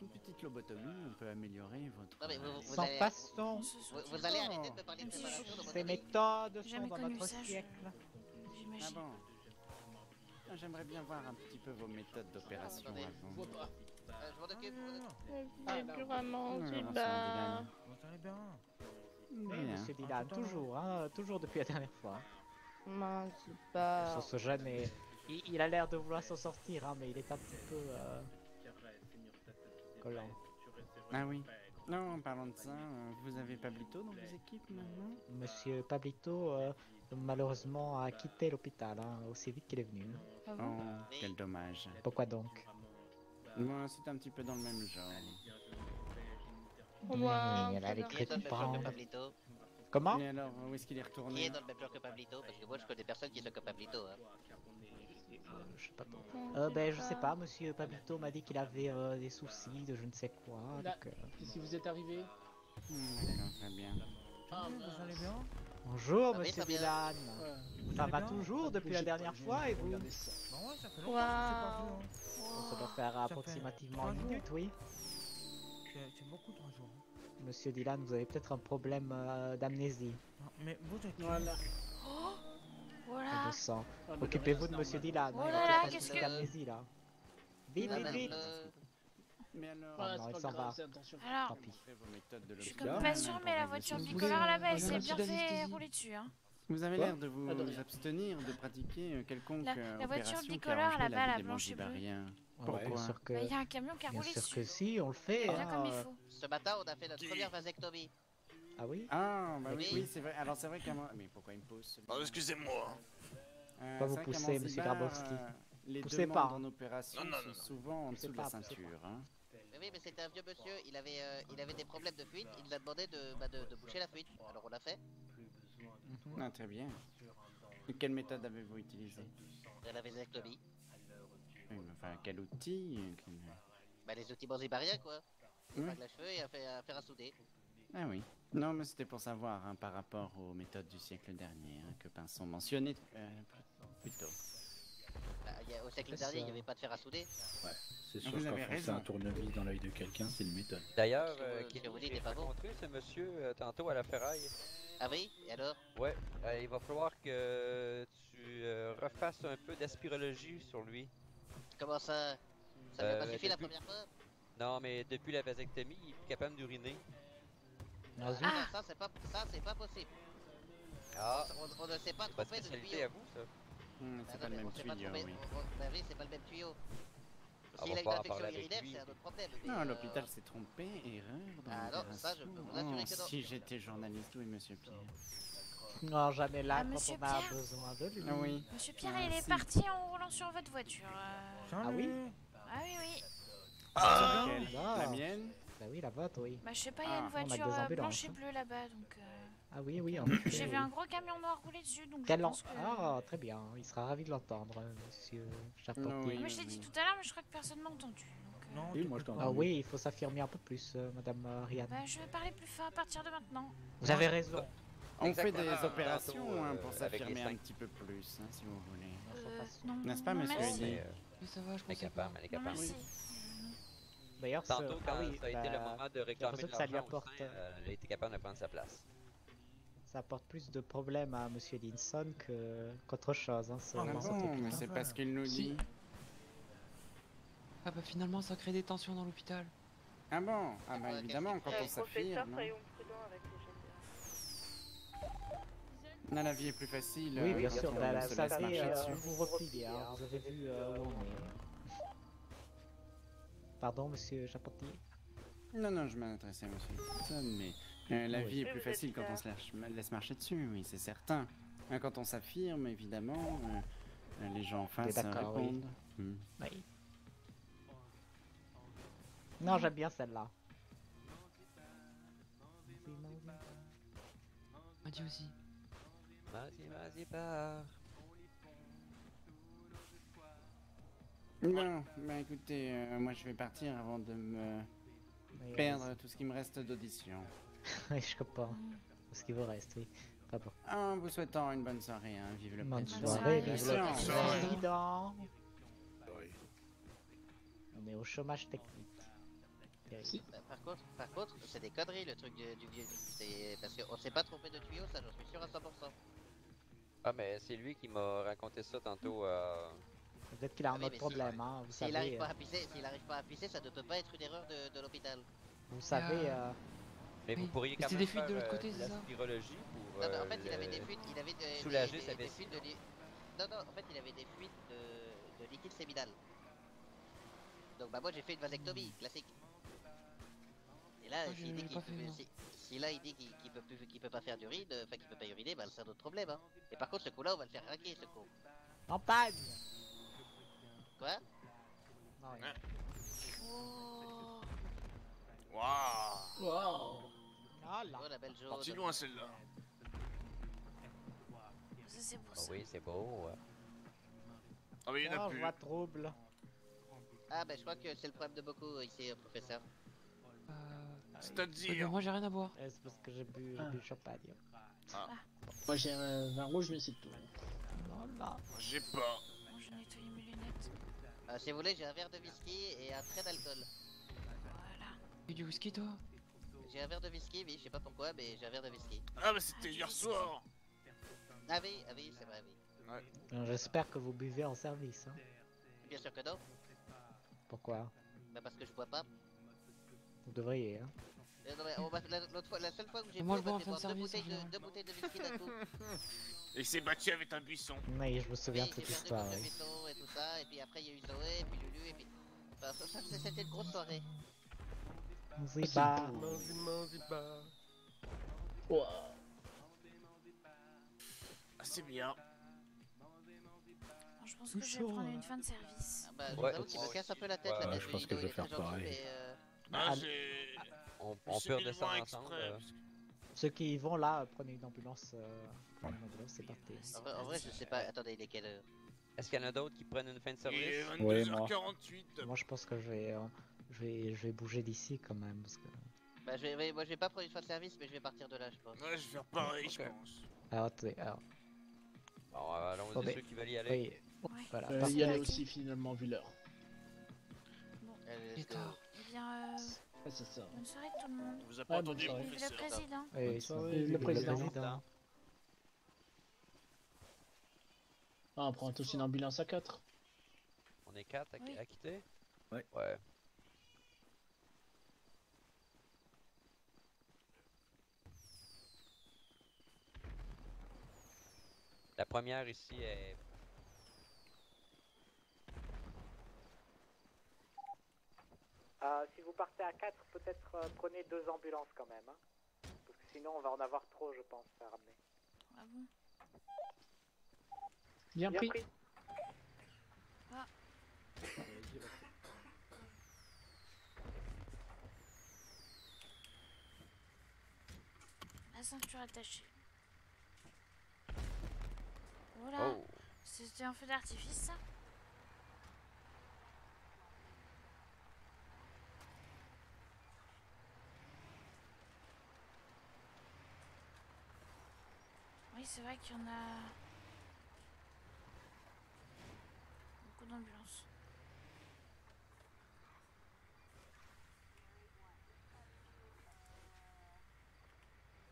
Une petite lobotomie, on peut améliorer votre... Non, mais vous Sans allez- façon. Vous allez arrêter de me parler de préparation de Ces lobotomie. méthodes sont Jamais dans connu notre ça, siècle. Ah J'imagine. bon. Ah, j'aimerais bien voir un petit peu vos méthodes d'opération Attendez, avant. je vois pas. Je m'en occupe. Mais vraiment, Ouais, c'est on va bas. Vous allez bien? Oui, Bien. monsieur Dylan, toujours, hein, toujours depuis la dernière fois. Mince, pas. Ce jeune est... Il a l'air de vouloir s'en sortir, hein, mais il est un petit peu collant. Ah oui. Non, en parlant de ça, vous avez Pablito dans vos équipes maintenant? Monsieur Pablito, malheureusement, a quitté l'hôpital hein, aussi vite qu'il est venu. Ah Oh, quel dommage. Pourquoi donc? Moi, c'est un petit peu dans le même genre. Oui, elle a les Qui est dans le même genre que traitements. Pablito? Comment? Et alors, où est-ce qu'il est Qui retourné? est dans le même genre que Pablito? Parce que moi je connais personne qui soit comme Pablito. Hein. Je sais pas trop. Ben, je sais pas, monsieur Pablito m'a dit qu'il avait des soucis de je ne sais quoi. Là, donc, qu'est-ce qui vous est arrivé? D'accord, très bien. Vous allez bien? Bonjour, Ça va, monsieur ça va. Dylan. Vous Ça allez va bien? toujours depuis la dernière fois et vous? Bah ouais, ça fait longtemps qu'on s'est pas vu, hein. Ça doit faire Ça fait approximativement 3 une jours. minute, oui. C'est beaucoup 3 jours. Monsieur Dylan, vous avez peut-être un problème d'amnésie. Non, mais vous êtes... Voilà. Oh voilà. Je sens. Ah, bah, Occupez-vous de non, monsieur mais- Dylan. Oh hein, il là a là, peut-être un qu'est-ce souci que- d'amnésie là. Vite, Ah, vite, bah, vite. Mais alors, Voilà, non, c'est il pas s'en grave, va. c'est attention. Alors, Tant pis. vos méthodes de je suis l'hôpital, comme pas sûre, mais la voiture bicolore là-bas, elle s'est bien fait rouler dessus. Hein. Vous avez Quoi? l'air de vous Ah, de rien. abstenir de pratiquer quelconque La voiture opération qui bicolore, arrangerait là-bas, la la vie des blanche et bleue. Manzibariens. Ouais, Pourquoi? bien sûr que, Bah, y a un camion qui a bien roulé sûr dessus. que si, on le fait. Bien hein, comme il faut. Ce matin on a fait notre première vasectomie. Ah oui? Ah, bah oui, Oui. oui, c'est vrai. Alors c'est vrai qu'à moi... Mais pourquoi il me pose celui-là Oh, excusez-moi. Pas vous c'est vrai qu'à pousser, monsieur Zanzibar, Grabowski. Les Poussez demandes pas, en hein. opération Non, non, sont non, non. souvent en Poussez dessous de la pas, poussez ceinture. Hein. Mais oui, mais c'était un vieux monsieur, il avait des problèmes de fuite, il nous a demandé de boucher la fuite. Alors on l'a fait. Ah, très bien. Et quelle méthode avez-vous utilisée? La vasectomie. Oui, mais enfin, quel outil Bah les outils zanzibariens quoi. Des Ouais. bagues à cheveux et un fer à souder. Ah oui. Non, mais c'était pour savoir hein, par rapport aux méthodes du siècle dernier hein, que Pinson mentionnait plus tôt. Bah, au siècle dernier, il n'y avait pas de fer à souder. Ouais, c'est sûr Vous avez qu'enfoncer raison. un tournevis dans l'œil de quelqu'un, c'est une méthode. D'ailleurs, Ce que Kenny, vous dites j'ai n'est pas bon. rencontré ce monsieur tantôt à la ferraille. Ah oui? Et alors? Ouais, il va falloir que tu refasses un peu d'aspirologie sur lui. Comment ça? Ça n'a pas suffi la depuis- première fois? Non, mais depuis la vasectomie, il est plus capable d'uriner. Ah, non, ça c'est pas possible. Ah, On ne sait pas c'est votre tromper de spécialité tuyau. à vous, ça. C'est Bah pas non, le mais même on sait pas tuyau, tromper. oui. Bah oui, c'est pas le même tuyau. On S'il va a une pas en infection parler avec urinaire, lui. c'est un autre problème. mais, Non, à l'hôpital s'est trompé, erreur dans Ah non, ça, je peux vous assurer l'opération. que non. Si j'étais journaliste, oui, monsieur Pierre. Non, jamais là Ah, quand monsieur on a Pierre. besoin de lui. Ah oui. Monsieur Pierre, Ah, il est si. parti en roulant sur votre voiture. Ah oui? Ah oui, oui. Laquelle Ah. La mienne? Bah oui, la vôtre, oui. Bah, je sais pas, il y a Ah, une on a que voiture des ambulances, blanche et hein. bleue là-bas, donc... Ah oui, oui, en effet. J'ai vu oui. un gros camion noir rouler dessus, donc Quel je an- pense que... Ah, très bien. Il sera ravi de l'entendre, monsieur Charpentier. Non, oui, Moi, je l'ai dit tout à l'heure, mais je crois que personne m'a entendu. Donc, Non, Oui, moi je t'en Ah oui, il faut s'affirmer un peu plus, madame Rihanna. Bah, je vais parler plus fort à partir de maintenant. Vous avez raison. On fait des Exactement. opérations Tantôt, hein, pour avec les s'affirmer un cinq. petit peu plus, hein, si vous voulez. Non, N'est-ce pas, non, monsieur merci. Eddie Oui, ça va, je Elle est pensais pas. capable, elle est Non, capable. merci. D'ailleurs, Tantôt, quand ah oui, ça a été le moment de réclamer l'impression de que ça lui l'argent au apporte, sein, elle a été capable de prendre sa place. ça apporte plus de problèmes à monsieur Linson qu'autre chose. Hein, Ah bon, mais c'est parce qu'il nous dit. Ah bah finalement, ça crée des tensions dans l'hôpital. Ah bon? Ah bah évidemment, quand on s'affirme. hein. soyons prudents avec les gens. Non, la vie est plus facile. Oui, bien quand sûr, on la se laisse savez, marcher dessus. vous repliez, hein, vous avez vu où on est. Pardon, monsieur Charpentier? Non, non, je m'adressais à monsieur Wilson, mais la vie est plus facile quand on se laisse marcher dessus, oui, c'est certain. Hein, quand on s'affirme, évidemment, les gens en face d'accord, oui. répondent. Hmm. Oui. Non, j'aime bien celle-là. M'a dit aussi. Vas-y, pars. Bon, bah écoutez, moi je vais partir avant de me perdre tout ce qui me reste d'audition. Oui, je comprends. Ce qui vous reste, oui. Pas bon. En vous souhaitant une bonne soirée, hein, vive le Bonne président. soirée, vive le Patience. président. On est au chômage technique. Bah, par contre, c'est des conneries le truc du vieux. C'est parce qu'on s'est pas trompé de tuyau, ça j'en suis sûr à 100%. Ah, mais c'est lui qui m'a raconté ça tantôt. Peut-être qu'il a un oui, autre mais problème, hein. Vous S'il savez, arrive pas à pisser, ça ne peut pas être une erreur de l'hôpital. vous savez, Mais vous pourriez quand c'est même des fuites de faire, l'autre côté, de c'est ça? l'aspirologie pour Non, mais en fait, il avait des fuites, soulager des sa vessie. fuites Non, en fait, il avait des fuites de liquide séminal. Donc, bah, moi, j'ai fait une vasectomie classique. Et là, Ah, s'il je dit l'ai qu'il pas fait, moi. si là, il dit qu'il peut pas faire d'urine, enfin, qu'il peut pas uriner, bah, c'est un autre problème, hein. Et par contre, ce coup-là, on va le faire raquer, ce coup. campagne. Quoi? Non, rien. Waouh. Wow. Ah là. Oh, la belle jaune. Parti loin celle-là. Ça, c'est beau, Ah ça. oui, c'est beau. Ah oui, il y en a Oh, je plus. vois trouble. Ah, bah, je crois que c'est le problème de beaucoup ici, professeur. C'est-à-dire moi j'ai rien à boire. C'est parce que j'ai bu du champagne. Ah. Moi j'ai un vin rouge, mais c'est tout. Non, non. J'ai pas. Bon, j'ai nettoyé mes lunettes. Si vous voulez, j'ai un verre de whisky et un trait d'alcool. Voilà. Tu du whisky, toi? J'ai un verre de whisky, oui, je sais pas pourquoi, mais j'ai un verre de whisky. Ah, bah c'était hier soir. Ah oui, c'est vrai, oui. Ouais. J'espère que vous buvez en service. Hein. Bien sûr que non. Pourquoi? Bah, parce que je bois pas. Vous devriez. Hein. Non, mais l'autre fois, la seule fois où j'ai Moi, bu, je bois on en m'a fait fin de boire deux service, bouteilles en deux bouteilles de whisky d'un coup. Et il s'est battu avec un buisson. Oui, je me souviens Oui, de cette j'ai histoire. perdu Oui. mon buisson et tout ça, et puis après il y a eu Zoé, et puis Lulu, et puis... Enfin, c'était une grosse soirée. Ziba. Ah, c'est bien. Je pense que je vais prendre une fin de service. Ah bah, je Ouais. vous avoue qu'il me casse un peu la tête, Ouais, la je messe pense que Guido, je vais il est très faire gentil, pareil. mais Ah, Ah, j'ai. On j'ai peut mis le redescendre vent ensemble. exprès, parce que- Ceux qui y vont là, prenez une ambulance. Prenez une ambulance, c'est parti. en vrai, je sais pas. Attendez, il est quelle heure? Est-ce qu'il y en a d'autres qui prennent une fin de service? Il est Ouais, moi. 22h48. Moi, je pense que je vais bouger d'ici quand même parce que. Bah, moi, je vais pas prendre une fin de service, mais je vais partir de là, je pense. Ouais, je vais faire pareil, je Ok. pense. Alors, attendez, alors. Bon, allons-y, Bon, mais- ceux qui veulent y aller. Oui, voilà. Y parfait. aller aussi finalement vu l'heure. Allez, Il let's go. Eh bien, Ouais, c'est ça. bonne soirée tout le monde. On vous a pas entendu, bonne soirée. Vive le professeur. président. Oui, Bonne soirée, le vive président. Ah, on prend C'est tous une ambulance à 4. On est 4 Oui. à quitter? Ouais. Ouais. La première ici est... Si vous partez à 4, peut-être prenez 2 ambulances quand même. Hein. Parce que sinon, on va en avoir trop, je pense, à ramener. Ah bon? Bien pris. Ah. La ceinture attachée. Voilà. Oh. C'était un feu d'artifice ça? Oui, c'est vrai qu'il y en a beaucoup d'ambulances.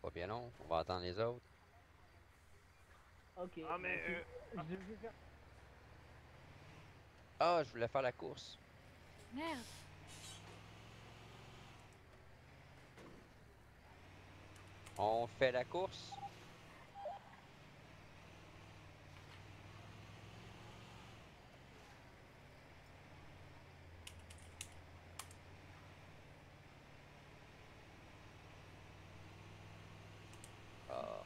Pas bien long, on va attendre les autres. Ok. Ah, mais je vais faire... Ah, je voulais faire la course. Merde. On fait la course? Ah.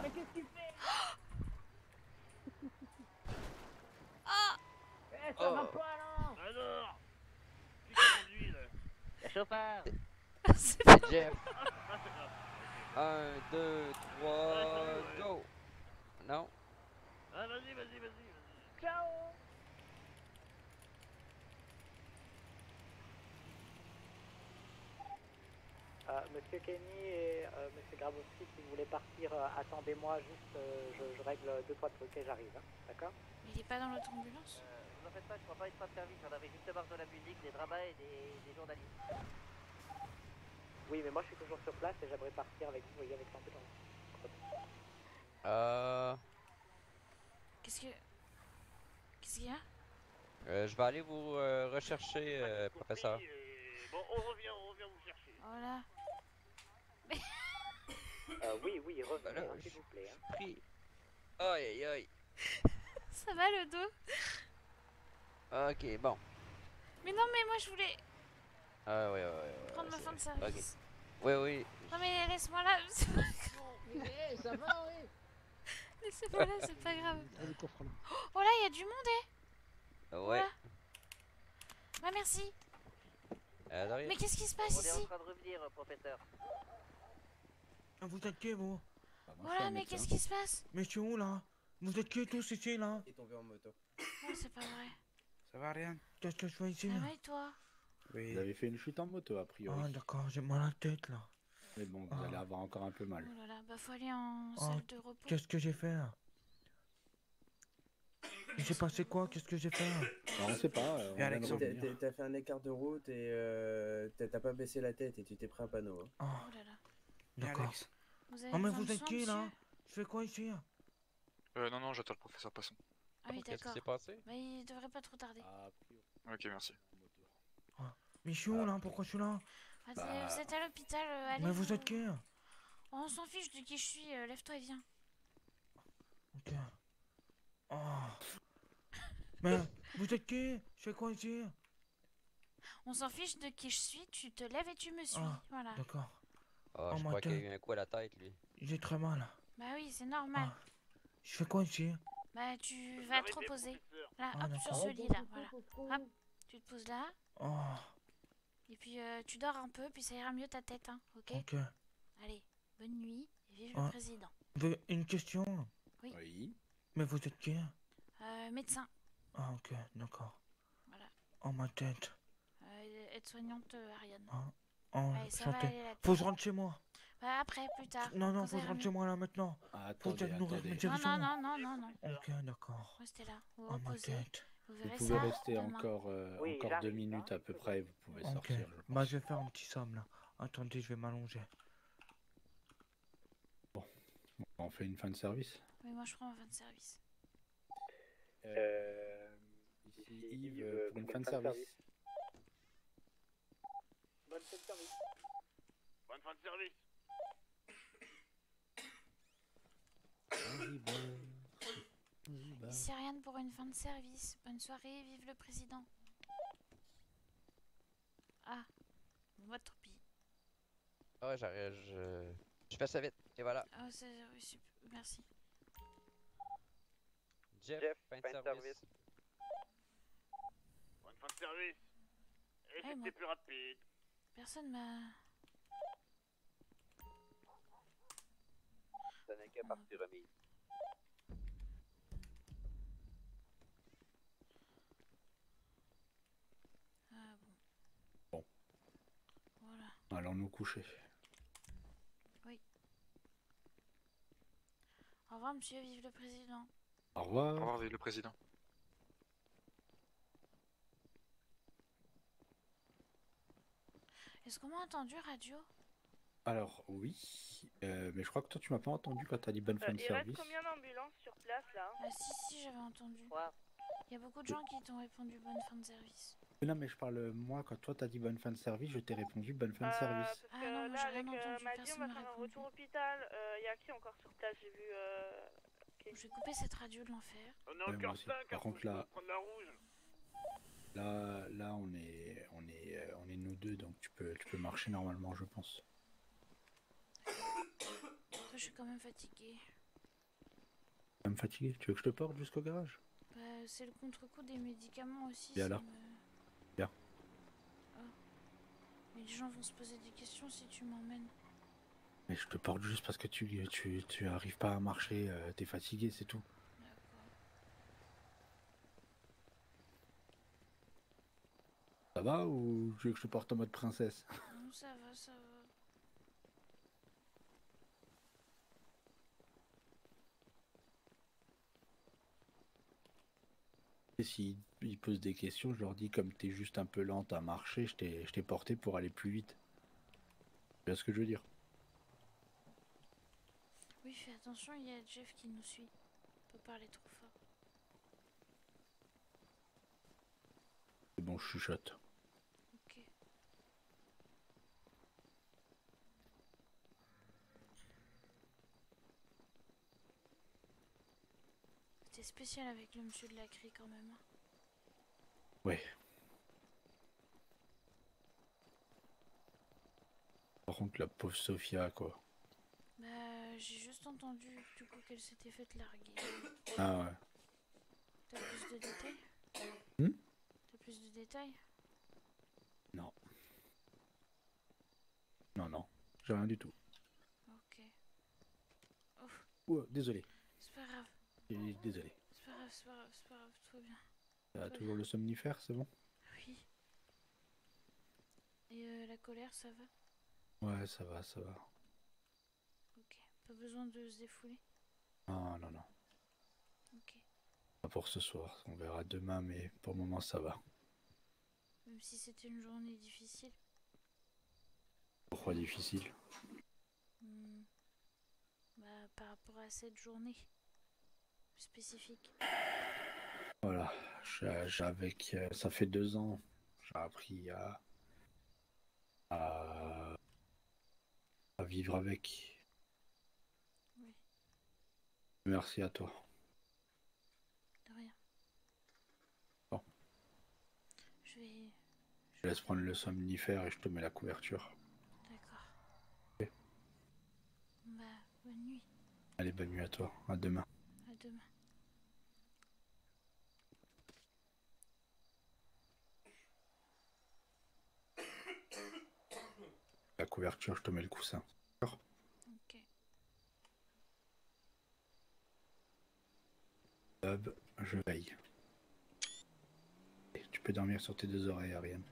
Mais qu'est-ce qu'il fait? Ah! Eh, ça va pas là! alors, qui conduit là? Le chauffeur! C'est Jeff. 1, 2, 3, go! Non? Ah, vas-y. Ciao! Monsieur Kenny et Monsieur Grabowski, si vous voulez partir, attendez-moi juste, je règle 2-3 trucs et j'arrive, hein, d'accord? Mais il est pas dans l'autre ambulance? Vous en faites pas, je crois pas être pas de service. On avait juste marre de la musique, des dramas et des journalistes. Oui, mais moi je suis toujours sur place et j'aimerais partir avec vous, voyez, avec l'ambulance. Qu'est-ce qu'il y a? Je vais aller vous rechercher, professeur. Bon, on revient vous chercher. Voilà. Oui, revenez, Voilà, hein, s'il vous plaît. Hein. Pris. Aïe, aïe, Ça va le dos? aïe. Ok, bon. Mais non, mais moi je voulais Ah, ouais. prendre ma c'est fin de vrai. service. Ok. Oui. Non mais laisse-moi là. Eh, ça va, oui. Laissez-moi là, c'est pas grave. Oh là, il y a du monde, Ouais. Voilà. Bah merci. De rien. Mais qu'est-ce qui se passe On est en ici? train de revenir, professeur. Ah, vous êtes qui, vous? Voilà, mais qu'est-ce qui se passe? Mais je suis où, là? Vous êtes qui, tous, ici, là? Il est tombé en moto. Oh, c'est pas vrai. Ça va, rien? Qu'est-ce que je fais ici, Ça là? va et toi? Oui. Vous avez fait une chute en moto, a priori. Ah, d'accord, j'ai mal à la tête, là. Mais bon, vous allez avoir encore un peu mal. Oh là là, bah faut aller en Oh, salle de repos. qu'est-ce que j'ai fait, là? Il s'est passé quoi? Qu'est-ce que j'ai fait, là? Non, on sait pas. on vient de revenir. T'as fait un écart de route et t'as pas baissé la tête et tu t'es pris un panneau. Hein. Oh, Oh là là. d'accord. Vous avez Oh, mais besoin vous de êtes soins, qui, là? monsieur? Je fais quoi ici? Non, j'attends le professeur Passon. Ah oui, Qu'est-ce qui d'accord. s'est passé? Bah il devrait pas trop tarder. Ok, merci. Mais je suis où, là? Pourquoi je suis là? Vas-y, vous êtes à l'hôpital, allez. Mais vous êtes qui? Oh, on s'en fiche de qui je suis, lève-toi et viens. Ok. Oh. Mais vous êtes qui? C'est quoi ici? On s'en fiche de qui je suis, tu te lèves et tu me suis. Ah, Voilà. d'accord. Ah, Oh, je ma crois qu'il a tête. eu un coup à la tête, lui. J'ai très mal. Bah oui, c'est normal. Ah, je fais quoi ici? Bah tu vas te reposer. Là, Ah, hop, sur d'accord. ce lit là, voilà. Hop, tu te poses là. Oh, Et puis tu dors un peu, puis ça ira mieux ta tête, hein, ok? ok. Allez, bonne nuit, et vive Ah. le président. Une question? Oui. Mais vous êtes qui? Médecin, Ah, ok, d'accord. voilà. Oh, ma tête. Aide-soignante Ariane. Ah, oh, Allez, ça va santé. aller la tête. Faut que je rentre chez moi. Bah après, plus tard. Non, non, quand faut ça que je ira rentre mieux. chez moi là maintenant. Ah, Faut que attendez, j'aille nourrir mes Non, hérissons. non, non, non, non, non. Ok, d'accord. Restez là, vous Oh, ma reposez. tête. Vous Vous verrez pouvez ça rester demain. encore, Oui, encore 2 j'arrive, minutes à peu près et vous pouvez Ok. sortir. je pense. Bah, je vais faire un petit somme là. Attendez, je vais m'allonger. On fait une fin de service. Oui, moi je prends ma fin de service. Ici Yves pour une fin de service. Bonne fin de service. Bonne fin de service. Ici Ariane pour une fin de service. Bonne soirée, vive le président. Ah, bon bah tant pis. Ah ouais, je fais ça vite. Et voilà. Ah, oui, super, merci. Jeff, fin de service. Bonne fin de service. Et moi- c'était plus rapide. Personne m'a... Ça n'est qu'à partie remise. Ah bon. Bon. Voilà. Allons nous coucher. Oui. Au revoir monsieur, vive le président. Au revoir. Au revoir, vive le président. Est-ce qu'on m'a entendu radio? Alors oui, mais je crois que toi tu m'as pas entendu quand t'as dit bonne fin de Il reste service. combien d'ambulances sur place là? Ah si, j'avais entendu. Il y a beaucoup de gens qui t'ont répondu bonne fin de service. Non mais je parle moi, quand toi t'as dit bonne fin de service, je t'ai répondu bonne fin de service. Parce que non, moi, là, j'ai rien avec entendu, Maddy, on personne va m'a faire un répondu. retour hôpital. Y a qui encore sur place? J'ai vu. Je vais couper cette radio de l'enfer. On est Ouais, moi encore aussi. 5, Par contre là, prendre la rouge. là on est nous deux, donc tu peux marcher normalement, je pense. Après, je suis quand même fatiguée. Tu vas me fatiguer. Tu veux que je te porte jusqu'au garage? Bah, c'est le contre-coup des médicaments aussi. Viens ça là. me- Viens. Mais les gens vont se poser des questions si tu m'emmènes. Mais je te porte juste parce que tu arrives pas à marcher, t'es fatigué, c'est tout. Ça va ou tu veux que je te porte en mode princesse? Non, ça va, ça va. Et s'ils ils posent des questions, je leur dis comme t'es juste un peu lente à marcher, je t'ai porté pour aller plus vite. Tu vois ce que je veux dire? Oui, fais attention, il y a Jeff qui nous suit. On peut parler trop fort. C'est bon, je chuchote. Ok. C'était spécial avec le monsieur de la crie quand même. Hein. Ouais. Par contre, la pauvre Sophia, quoi. Bah, j'ai juste entendu du coup qu'elle s'était faite larguer. Ah ouais. T'as plus de détails? Hmm? T'as plus de détails? Non. Non, non. J'ai rien du tout. Ok. Ouf. Oh, désolé. C'est pas grave. Désolé. C'est pas grave, c'est pas grave, c'est pas grave, tout va bien. T'as Tout va toujours le somnifère, c'est bon? Oui. Et la colère, ça va? Ouais, ça va, ça va. Ok. Pas besoin de se défouler? Non, non, non. Ok. Pas pour ce soir. On verra demain, mais pour le moment, ça va. Même si c'était une journée difficile. Pourquoi difficile? Bah, par rapport à cette journée spécifique. Voilà. Ça fait 2 ans. J'ai appris à vivre avec. Oui. Merci à toi. De rien. laisse prendre le somnifère et je te mets la couverture. D'accord. Ok. Bah, bonne nuit. Allez, bonne nuit à toi. À demain. À demain. La couverture, je te mets le coussin. D'accord? Ok. Bob, je veille. Et tu peux dormir sur tes 2 oreilles, Ariane.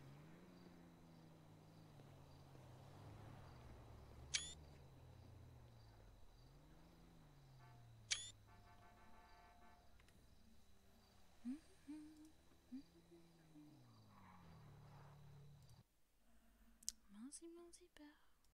Mince, mince,